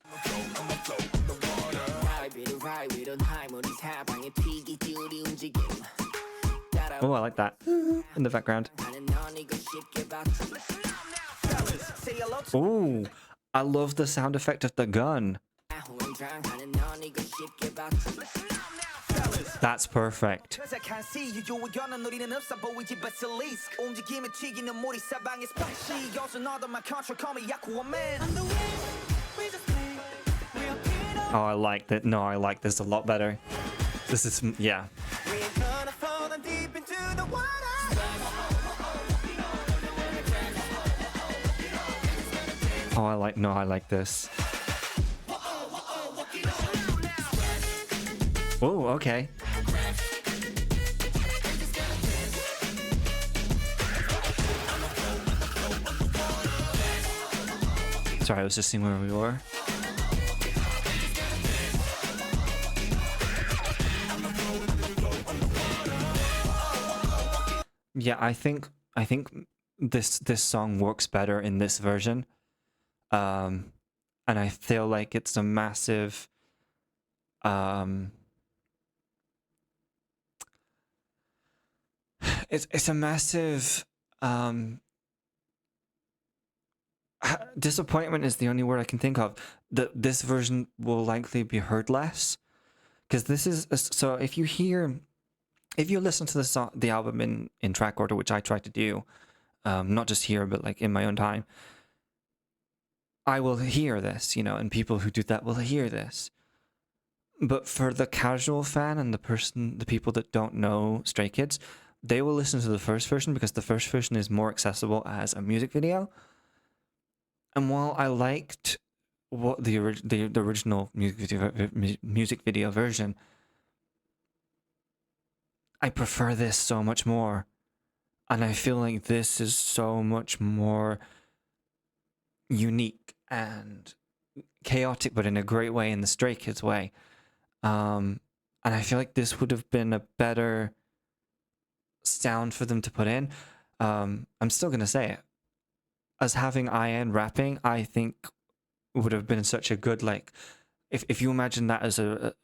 Oh, I like that in the background. Ooh, I love the sound effect of the gun. That's perfect. Oh, I like that. No, I like this a lot better. This is, yeah. Oh, I like this. Oh, okay. Sorry, I was just seeing where we were. Yeah, I think this song works better in this version. And I feel like it's a massive it's a massive disappointment is the only word I can think of. That this version will likely be heard less, because this is so if you listen to the album in track order, which I try to do, not just here but like in my own time, I will hear this, and people who do that will hear this. But for the casual fan and the people that don't know Stray Kids, they will listen to the first version because the first version is more accessible as a music video. And while I liked what the original music video version, I prefer this so much more. And I feel like this is so much more unique and chaotic, but in a great way, in the Stray Kids way. And I feel like this would have been a better sound for them to put in. I'm still gonna say it. As having IN rapping, I think would have been such a good, like, if you imagine that as as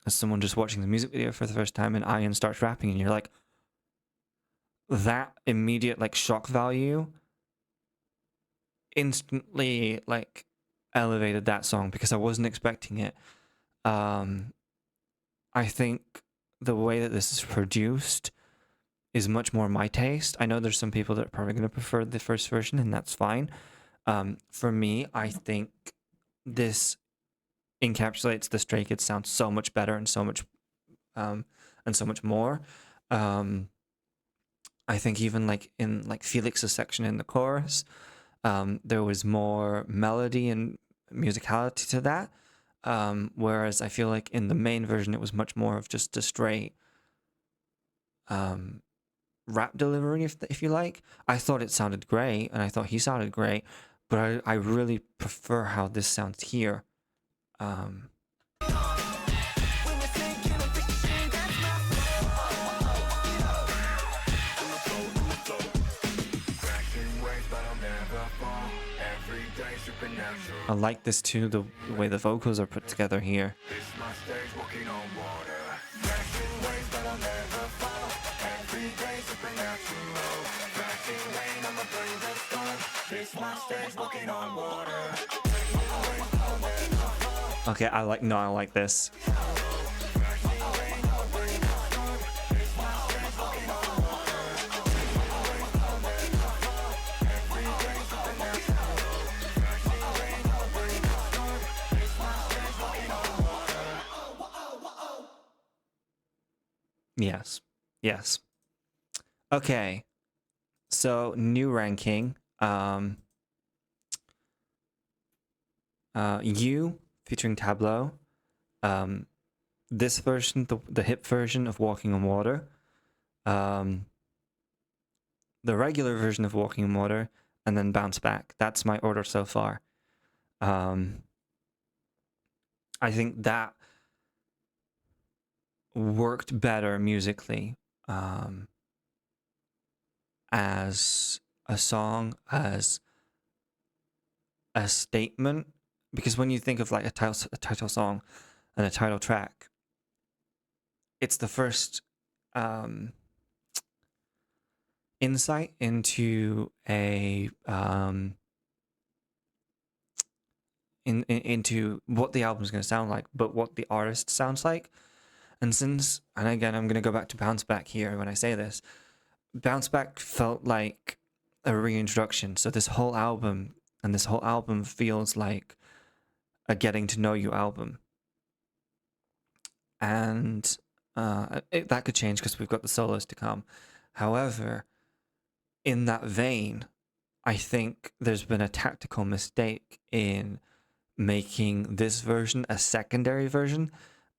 someone just watching the music video for the first time and IN starts rapping and you're like, that immediate like shock value instantly like elevated that song because I wasn't expecting it. I think the way that this is produced is much more my taste. I know there's some people that are probably going to prefer the first version, and that's fine. For me, I think this encapsulates the Stray Kids sound so much better and so much more. I think even like in like Felix's section in the chorus, there was more melody and musicality to that. Whereas I feel like in the main version, it was much more of just a straight rap delivery, if you like. I thought it sounded great, and I thought he sounded great, but I really prefer how this sounds here. I like this too, the way the vocals are put together here. Okay, I like this. Yes. Okay. So new ranking. You featuring TABLO. this version, the hip version of Walking on Water, the regular version of Walking on Water, and then Bounce Back. That's my order so far. I think that worked better musically as a song, as a statement, because when you think of like a title song and a title track, it's the first insight into a into what the album's going to sound like, but what the artist sounds like. And again, I'm going to go back to Bounce Back here when I say this. Bounce Back felt like a reintroduction. So this whole album feels like a getting to know you album. And that could change because we've got the solos to come. However, in that vein, I think there's been a tactical mistake in making this version a secondary version.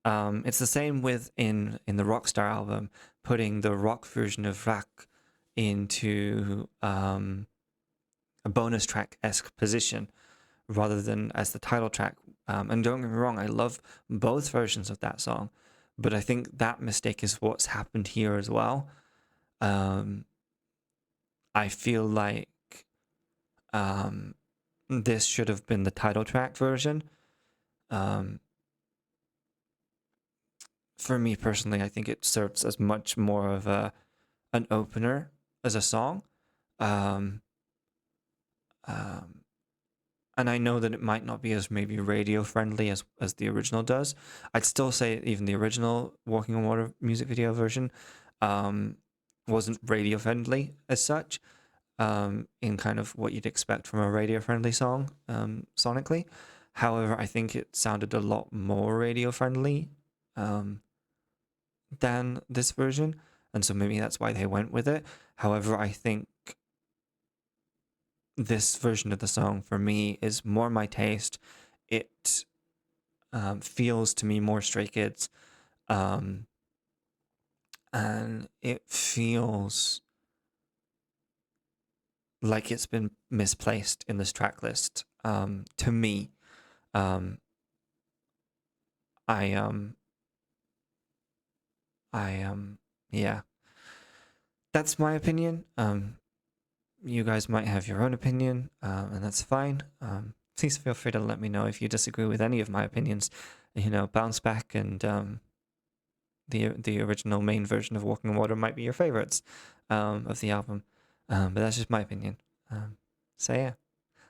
It's the same with in the Rockstar album, putting the rock version of Rack into a bonus track-esque position rather than as the title track. And don't get me wrong, I love both versions of that song, but I think that mistake is what's happened here as well. I feel like this should have been the title track version. For me personally, I think it serves as much more of an opener as a song. And I know that it might not be as maybe radio friendly as the original does. I'd still say even the original Walking on Water music video version wasn't radio friendly as such, in kind of what you'd expect from a radio friendly song sonically. However, I think it sounded a lot more radio friendly than this version, and so maybe that's why they went with it. However, I think this version of the song for me is more my taste. It feels to me more Stray Kids, and it feels like it's been misplaced in this track list. To me, yeah, that's my opinion. You guys might have your own opinion, and that's fine. Please feel free to let me know if you disagree with any of my opinions. Bounce Back and the original main version of Walking on Water might be your favorites of the album, but that's just my opinion. So yeah,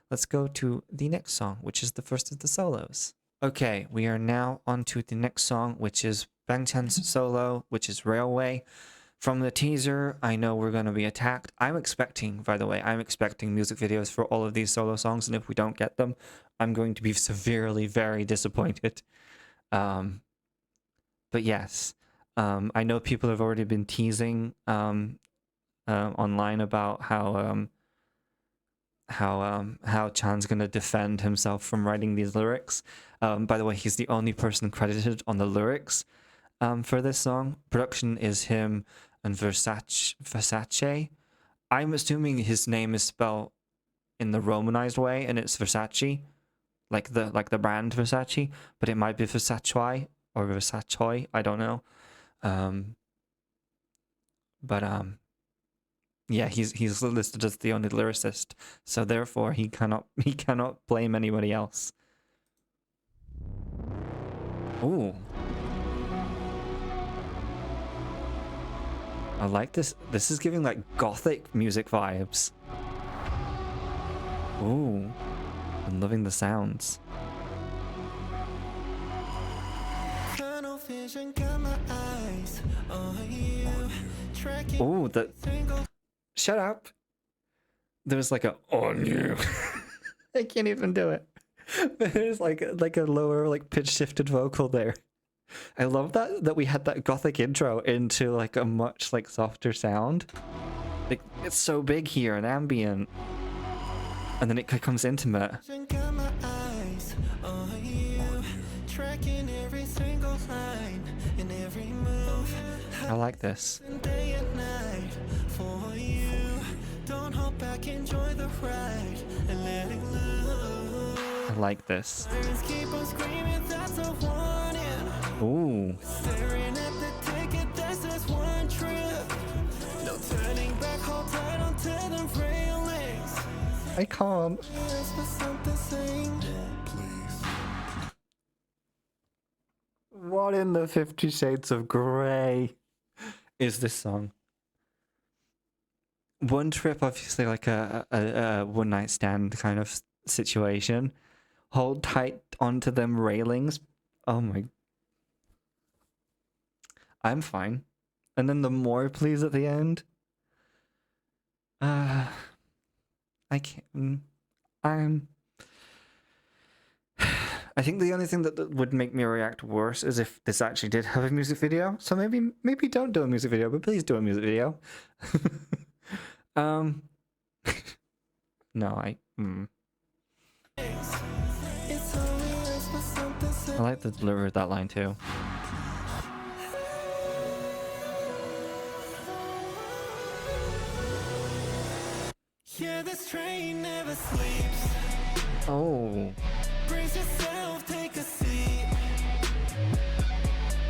let's go to the next song, which is the first of the solos. Okay, we are now on to the next song, which is Bang Chan's solo, which is Railway. From the teaser, I know we're going to be attacked. I'm expecting music videos for all of these solo songs, and if we don't get them, I'm going to be severely, very disappointed. But yes, I know people have already been teasing online about how Chan's going to defend himself from writing these lyrics. By the way, he's the only person credited on the lyrics for this song. Production is him and Versace. I'm assuming his name is spelled in the Romanized way, and it's Versace, like the brand Versace, but it might be Versace or Versace. I don't know. Yeah, he's listed as the only lyricist, so therefore he cannot blame anybody else. Ooh. I like this. This is giving like gothic music vibes. Ooh. I'm loving the sounds. Ooh, shut up. There's like a on you. I can't even do it. There's like a lower like pitch shifted vocal there. I love that we had that gothic intro into like a much like softer sound. Like it's so big here and ambient, and then it becomes intimate. line in every move. I like this. Day and night for you. Don't hold back, enjoy the ride and let it loose. I like this. Sirens keep on screaming, that's a warning. Ooh. Staring at the ticket, that's just one trip. No turning back, hold tight onto the railings. I can't. Yes, but something saying, What in the 50 Shades of Grey is this song? One trip, obviously, like a one night stand kind of situation. Hold tight onto them railings. Oh my. I'm fine. And then the more please at the end. I can't. I think the only thing that would make me react worse is if this actually did have a music video. So maybe don't do a music video, but please do a music video. No, I it's only us, but something saying. like the delivery of that line too. Yeah, this train never sleeps. Oh. Brace yourself, take a seat.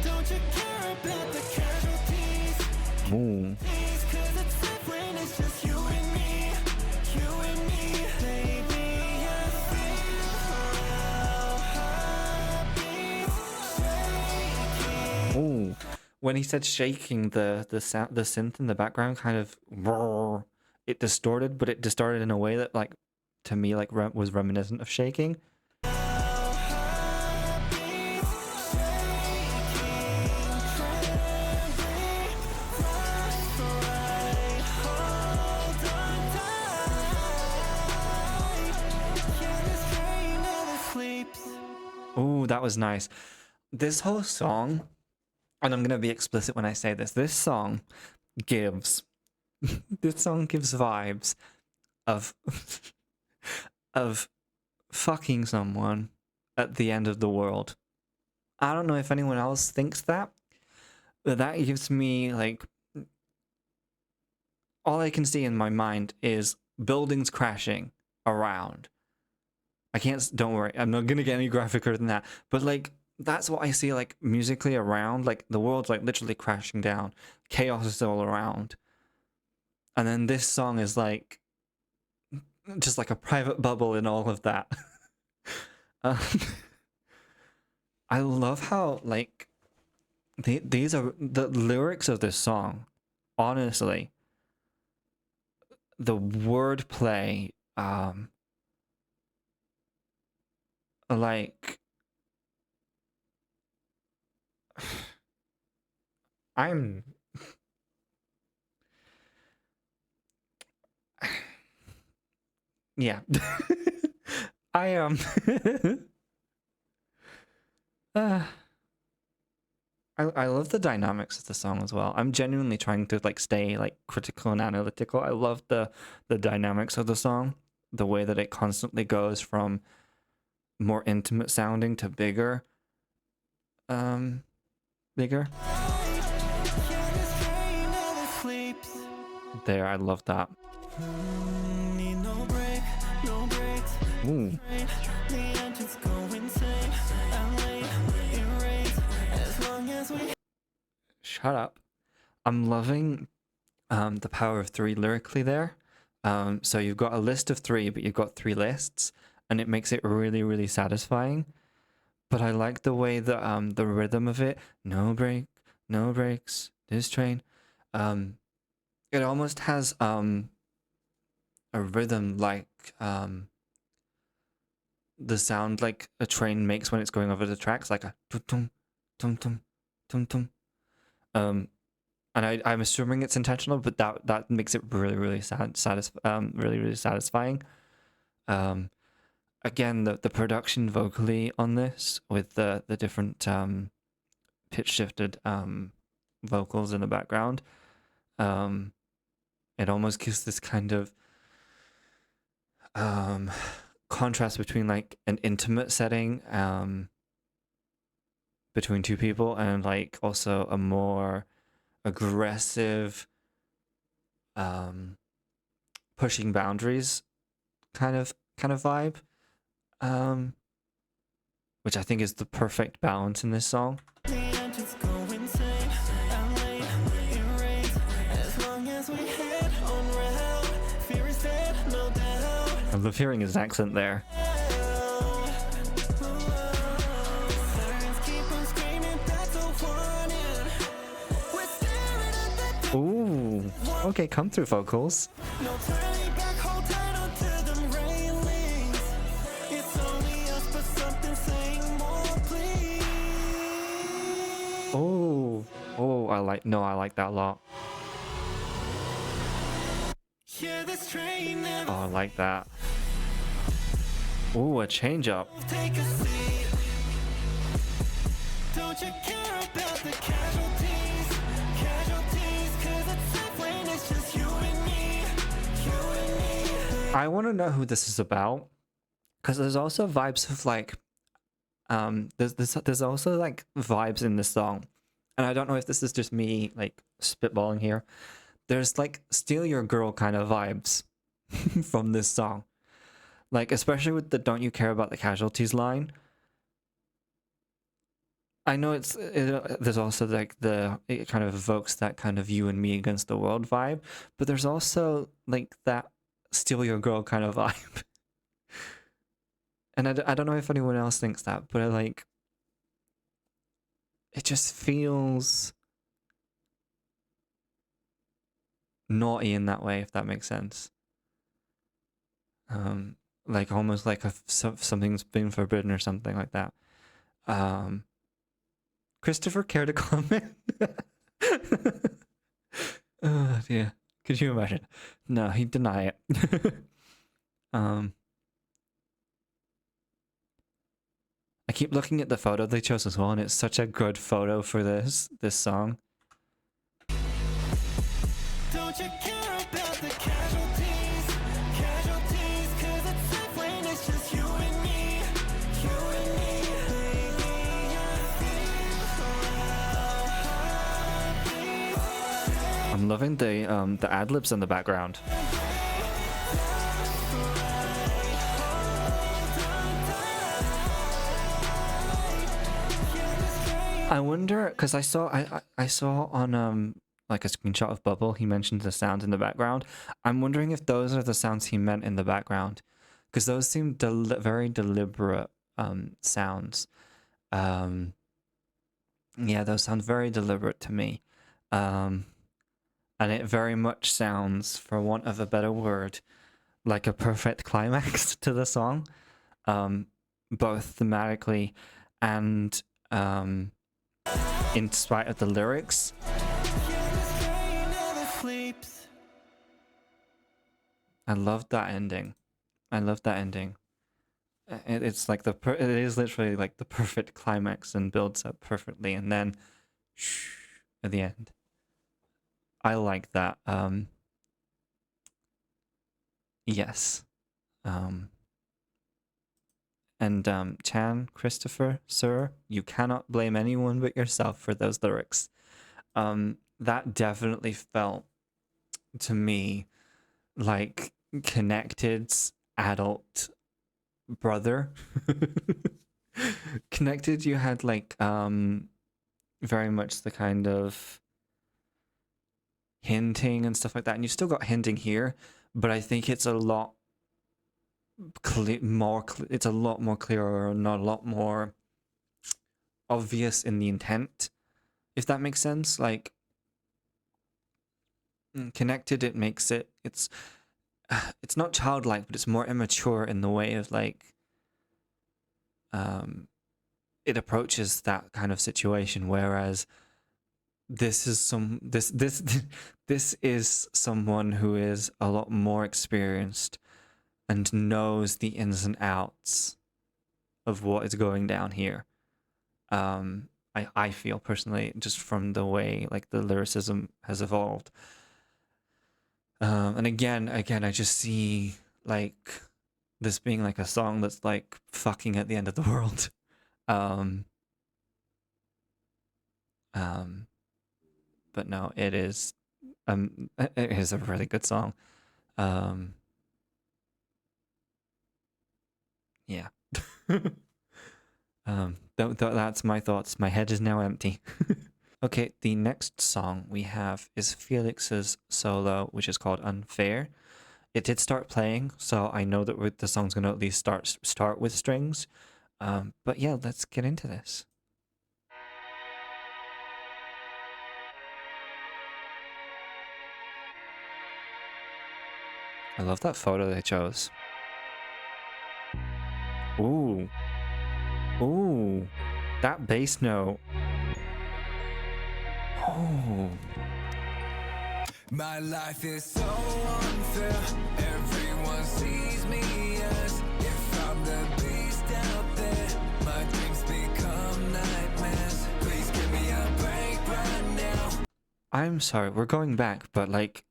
Don't you care about the casualties? Ooh. Please, 'cause it's safe when it's just you and me. You and me. Baby, I feel our heartbeats shaking. Ooh. When he said shaking, the sound, the synth in the background kind of it distorted, but it distorted in a way that, like, to me, like was reminiscent of shaking. Ooh, that was nice. This whole song, and I'm gonna be explicit when I say this, this song gives this song gives vibes of of fucking someone at the end of the world. I don't know if anyone else thinks that, but that gives me, like, all I can see in my mind is buildings crashing around. I can't, don't worry, I'm not gonna get any graphicer than that, but, like, that's what I see, like, musically around. Like, the world's, like, literally crashing down, chaos is all around, and then this song is, like, just like a private bubble in all of that. um, I love how, like, these are the lyrics of this song. Honestly, the wordplay, like, I'm yeah. I I love the dynamics of the song as well. I'm genuinely trying to, like, stay, like, critical and analytical. I love the dynamics of the song, the way that it constantly goes from more intimate sounding to bigger. Bigger. There, I love that. Need no break, no breaks. Ooh. The engines go insane. I'm late, it rains. As long as we Shut up. I'm loving the power of three lyrically there. So you've got a list of three, but you've got three lists, and it makes it really, really satisfying. But I like the way that the rhythm of it, no break, no breaks, this train, it almost has a rhythm like the sound like a train makes when it's going over the tracks, like a tum tum tum tum tum. And I'm assuming it's intentional, but that makes it really, really really, really satisfying. Again, the production vocally on this with the different pitch shifted vocals in the background, it almost gives this kind of contrast between, like, an intimate setting between two people, and like also a more aggressive pushing boundaries kind of vibe, um which I think is the perfect balance in this song. And just go insane. I'm late, it rains. As long as we head on route, fear is dead, no doubt. I love hearing his accent there. Sirens keep on screaming, that's a warning. We're staring at the Ooh, okay, come through vocals. no turning back, hold tight onto them railings. It's only us, but something saying more, please. Oh, I like that a lot. Yeah, this train never Oh, I like that. Ooh, a change up. take a seat. Don't you care about the casualties? Casualties, 'cause it's safe when it's just you and me. You and me. I want to know who this is about, because there's also vibes of like there's also like vibes in this song, and I don't know if this is just me like spitballing here. There's like steal your girl kind of vibes from this song, like especially with the don't you care about the casualties line. I know there's also like it kind of evokes that kind of you and me against the world vibe, but there's also like that steal your girl kind of vibe. And I don't know if anyone else thinks that, but it just feels naughty in that way, if that makes sense. Like almost like something's been forbidden or something like that. Christopher, care to comment? Oh dear, could you imagine? No, he'd deny it. I keep looking at the photo they chose as well, and it's such a good photo for this song. Don't you care about the casualties? Casualties, 'cause it's safe when it's just you and me. You and me. Baby, I'm loving the ad libs in the background. I wonder, because I saw on like a screenshot of Bubble, he mentioned the sounds in the background. I'm wondering if those are the sounds he meant in the background, because those seem very deliberate sounds. Yeah, those sound very deliberate to me, and it very much sounds, for want of a better word, like a perfect climax to the song, both thematically and in spite of the lyrics. this train never sleeps. I love that ending. I love that ending. It's like it is literally like the perfect climax and builds up perfectly, and then shh, at the end. I like that. Yes. And Chan, Christopher, sir, you cannot blame anyone but yourself for those lyrics. That definitely felt to me like Connected's adult brother. Connected, you had like very much the kind of hinting and stuff like that, and you still got hinting here, but I think it's a lot it's a lot more clearer, not a lot more obvious in the intent, if that makes sense. Like Connected, it makes it's not childlike, but it's more immature in the way of like it approaches that kind of situation, whereas this is this is someone who is a lot more experienced and knows the ins and outs of what is going down here. I feel personally, just from the way like the lyricism has evolved. And again, I just see like this being like a song that's like fucking at the end of the world. But no, it is a really good song. Yeah. That's my thoughts. My head is now empty. Okay, the next song we have is Felix's solo, which is called Unfair. It did start playing, so I know that the song's gonna at least start with strings. But yeah, let's get into this. I love that photo they chose. Ooh. Ooh. That bass note. Oh. My life is so unfair. Everyone sees me as if I'm the beast out there. My dreams become nightmares. Please give me a break right now. I'm sorry, we're going back, but like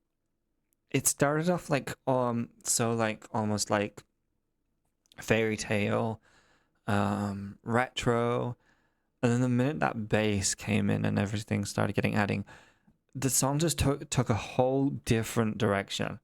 it started off like so like almost like fairy tale, retro, and then the minute that bass came in and everything started getting adding, the song just took a whole different direction.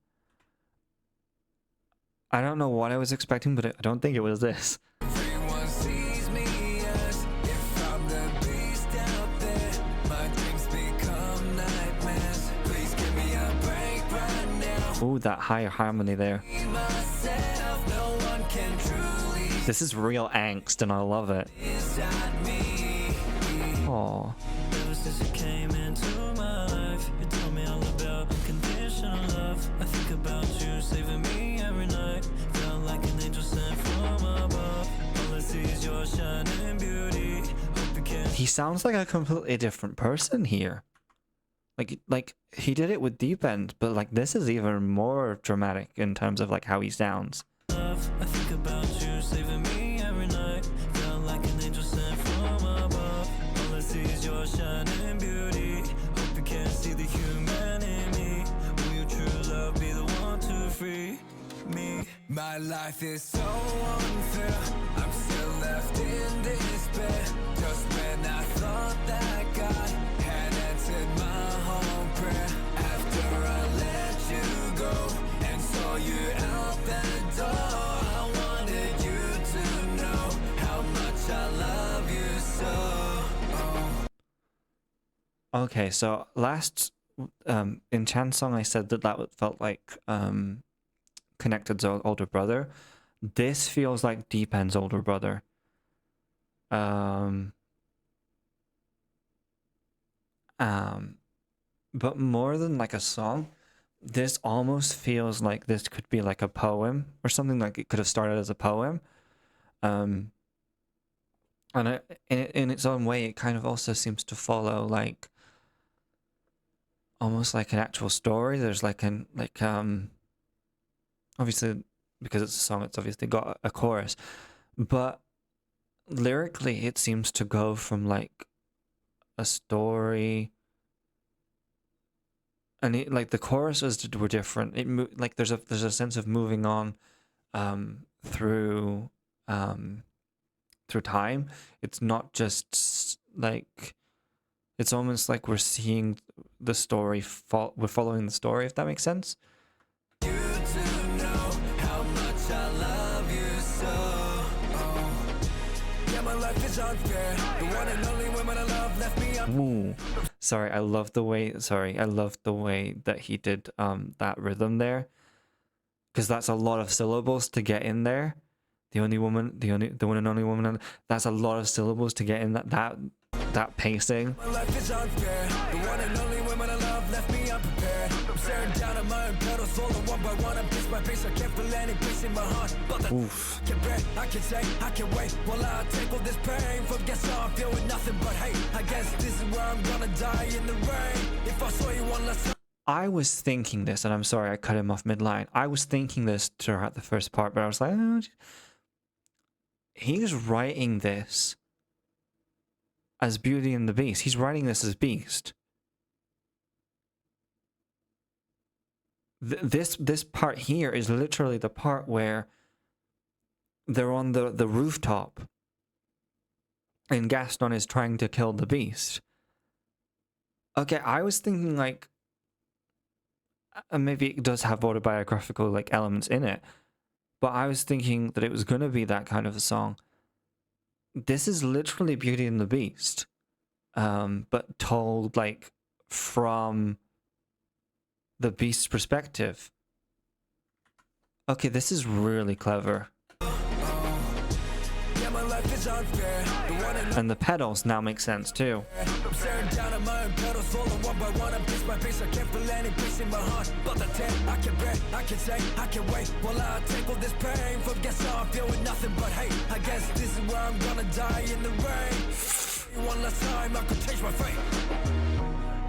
I don't know what I was expecting, but I don't think it was this. Everyone sees me as if I'm the beast out there. My dreams become nightmares. Please give me a break right now. Ooh, that higher harmony there. Myself, no one can truly This is real angst, and I love it. decide me. Aww. Ever since you came into my life, you told me all about unconditional love. I think about you saving me every night. Felt like an angel sent from above. All I see is your shining beauty. Hope you can He sounds like a completely different person here. Like he did it with Deep End, but like this is even more dramatic in terms of like how he sounds. love. I think about you saving me every night. Felt like an angel sent from above. All I see is your shining beauty. Hope you can see the human in me. Will your true love be the one to free me? My life is so unfair. I'm still left in despair. Just when I thought that God had answered my whole prayer. After I let you go and saw you out the door, I wanted you to know how much I love you so. Oh. Okay, so last in Chan's song I said that felt like Connected's older brother. This feels like Deep End's older brother. But more than like a song, this almost feels like this could be like a poem or something. Like it could have started as a poem. And in its own way, it kind of also seems to follow like almost like an actual story. There's like obviously because it's a song, it's obviously got a chorus, but lyrically it seems to go from like a story, and like the choruses were different. Like there's a sense of moving on through through time. It's not just like, it's almost like we're seeing the story, we're following the story, if that makes sense. You to know how much I love you so. Oh. Yeah, my life is unfair. The one and only woman I love left me up. Ooh. Sorry, I love the way that he did that rhythm there, because that's a lot of syllables to get in there. The one and only woman. That's a lot of syllables to get in that pacing. My life is unfair. The one and only woman I love left me unprepared. I'm staring down at my own petals, falling one by one. I'm piece by piece. I can't feel any peace in my heart. But the Oof. can bear, I can say, I can wait while I take all this pain. From guess I'm feeling nothing but hate. I guess this is where I'm gonna die in the rain. If I saw you one last time. I was thinking this, and I'm sorry I cut him off mid-line. I was thinking this throughout the first part, but I was like, oh, he's writing this as Beauty and the Beast. He's writing this as Beast. This part here is literally the part where they're on the rooftop and Gaston is trying to kill the Beast. Okay, I was thinking like maybe it does have autobiographical like elements in it, but I was thinking that it was gonna be that kind of a song. This is literally Beauty and the Beast, but told like from the Beast's perspective. Okay, this is really clever. Yeah, my life is unfair. The one and And the pedals now make sense too. I'm staring down at my own pedals, falling one by one, and piece by piece. I can't feel any peace in my heart. But the ten, I can bear, I can say, I can wait. While I take all this pain from guess how I'm feeling nothing but hate. I guess this is where I'm gonna die in the rain. One last time, I could change my fate.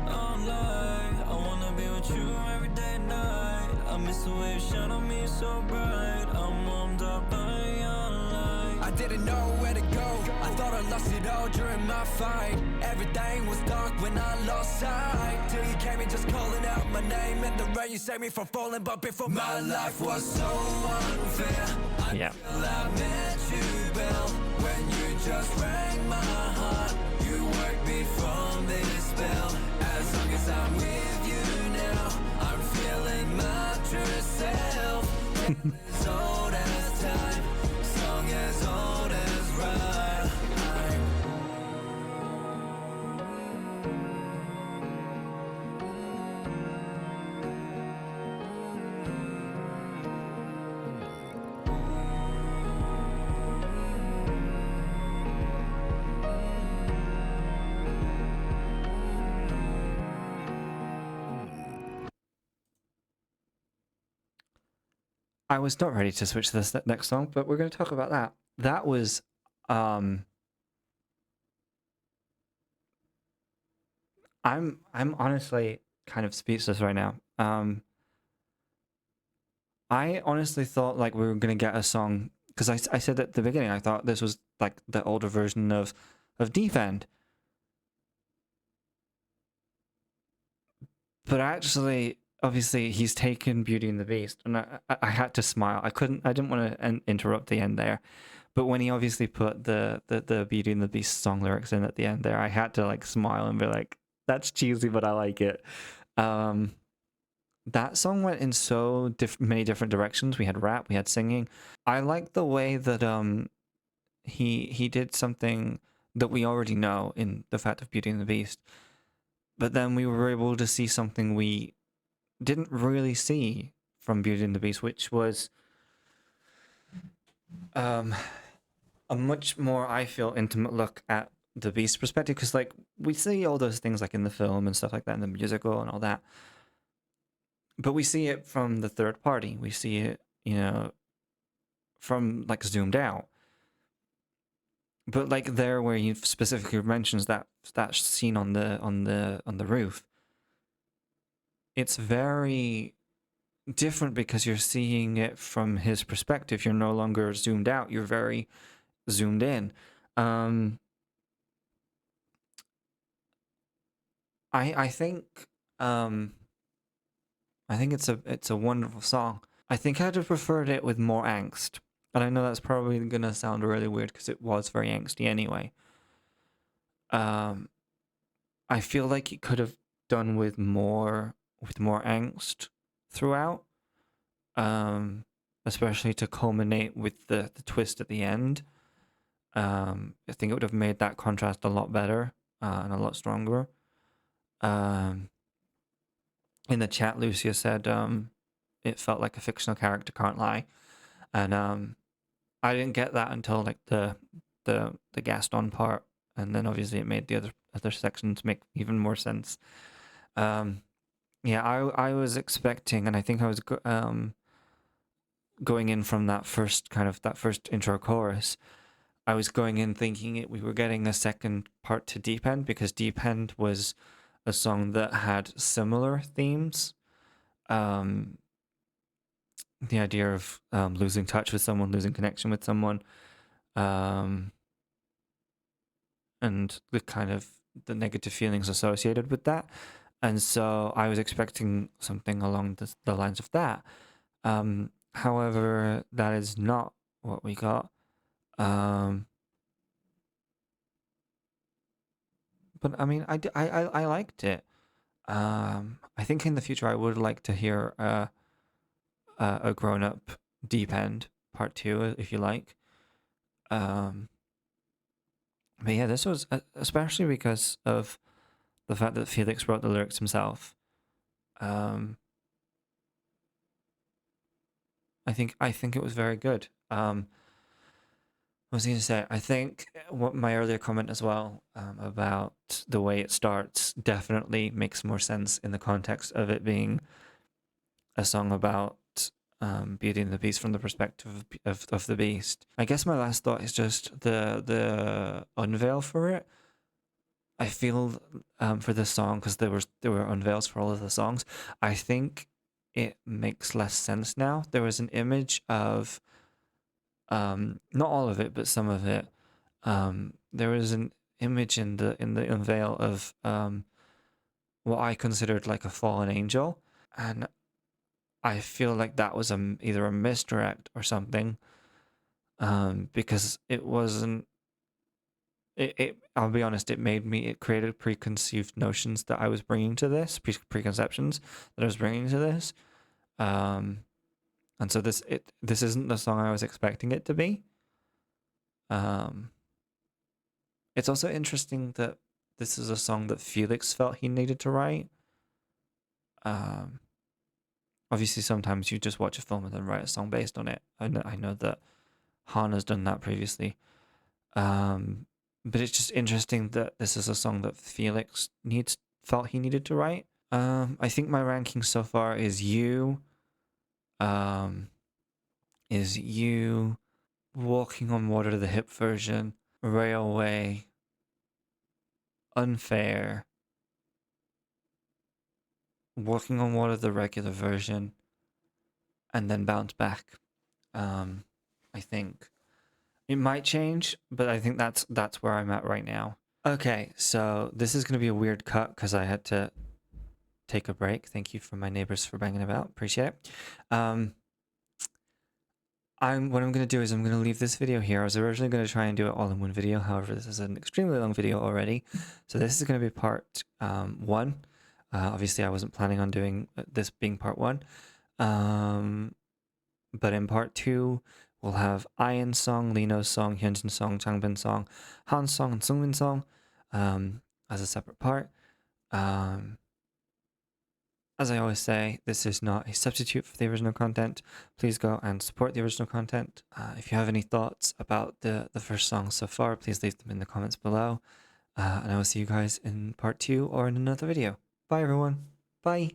I'm like, I wanna be with you every day and night. I miss the way you shine on me so bright. I'm warmed up by your light. I didn't know where to go. I thought I lost it all during my fight. Everything was dark when I lost sight. Till you came in just calling out my name. And the rain, you saved me from falling. But before my life was so unfair. Yeah. Until I met you, Belle. When you just rang my heart. You worked me from this spell. As long as I'm with you now, I'm feeling my true self. As old as time, song as old as rhyme. I was not ready to switch to this next song, but we're going to talk about that. That was I'm honestly kind of speechless right now. I honestly thought like we were going to get a song because I said at the beginning I thought this was like the older version of Deep End. But actually, obviously, he's taken Beauty and the Beast, and I had to smile. I didn't want to interrupt the end there, but when he obviously put the Beauty and the Beast song lyrics in at the end there, I had to like smile and be like, "That's cheesy, but I like it." That song went in so many different directions. We had rap, we had singing. I like the way that he did something that we already know in the fact of Beauty and the Beast, but then we were able to see something we didn't really see from Beauty and the Beast, which was a much more, I feel, intimate look at the Beast's perspective. Because, like, we see all those things, like, in the film and stuff like that, in the musical and all that. But we see it from the third party. We see it, you know, from, like, zoomed out. But, like, there where he specifically mentions that scene on the roof, it's very different because you're seeing it from his perspective. You're no longer zoomed out. You're very zoomed in. I think it's a wonderful song. I think I'd have preferred it with more angst, and I know that's probably gonna sound really weird because it was very angsty anyway. I feel like it could have done with more angst throughout. Especially to culminate with the twist at the end. I think it would have made that contrast a lot better and a lot stronger. In the chat, Lucia said it felt like a fictional character can't lie, and I didn't get that until like the Gaston part, and then obviously it made the other sections make even more sense. Yeah, I was expecting, and I think I was going in from that first intro chorus, I was going in thinking we were getting a second part to Deep End, because Deep End was a song that had similar themes. The idea of losing touch with someone, losing connection with someone, and the kind of the negative feelings associated with that. And so I was expecting something along the lines of that. However, that is not what we got. But I mean, I liked it. I think in the future I would like to hear a grown up deep end part 2 if you like. But yeah, this was especially because of the fact that Felix wrote the lyrics himself. I think it was very good. What was I going to say? I think what my earlier comment as well about the way it starts definitely makes more sense in the context of it being a song about Beauty and the Beast from the perspective of the Beast. I guess my last thought is just the unveil for it. I feel for this song, because there were unveils for all of the songs, I think it makes less sense now. There was an image of not all of it, but some of it. There was an image in the unveil of what I considered like a fallen angel, and I feel like that was either a misdirect or something, because it wasn't. I'll be honest. It created preconceived notions that I was bringing to this, preconceptions that I was bringing to this, and so this isn't the song I was expecting it to be. It's also interesting that this is a song that Felix felt he needed to write. Obviously, sometimes you just watch a film and then write a song based on it. I know that Han has done that previously. But it's just interesting that this is a song that Felix felt he needed to write. I think my ranking so far is You, Walking on Water, the hip version, Railway, Unfair, Walking on Water, the regular version, and then Bounce Back. I think it might change, but I think that's where I'm at right now. Okay, so this is gonna be a weird cut because I had to take a break. Thank you for my neighbors for banging about. Appreciate it. What I'm gonna do is I'm gonna leave this video here. I was originally gonna try and do it all in one video. However, this is an extremely long video already, so this is gonna be part 1. Obviously, I wasn't planning on doing this being part 1. But in part 2, we'll have Ian's song, Lino's song, Hyunjin's song, Changbin's song, Han's song, and Sungmin's song as a separate part. As I always say, this is not a substitute for the original content. Please go and support the original content. If you have any thoughts about the first song so far, please leave them in the comments below. And I will see you guys in part 2 or in another video. Bye, everyone. Bye.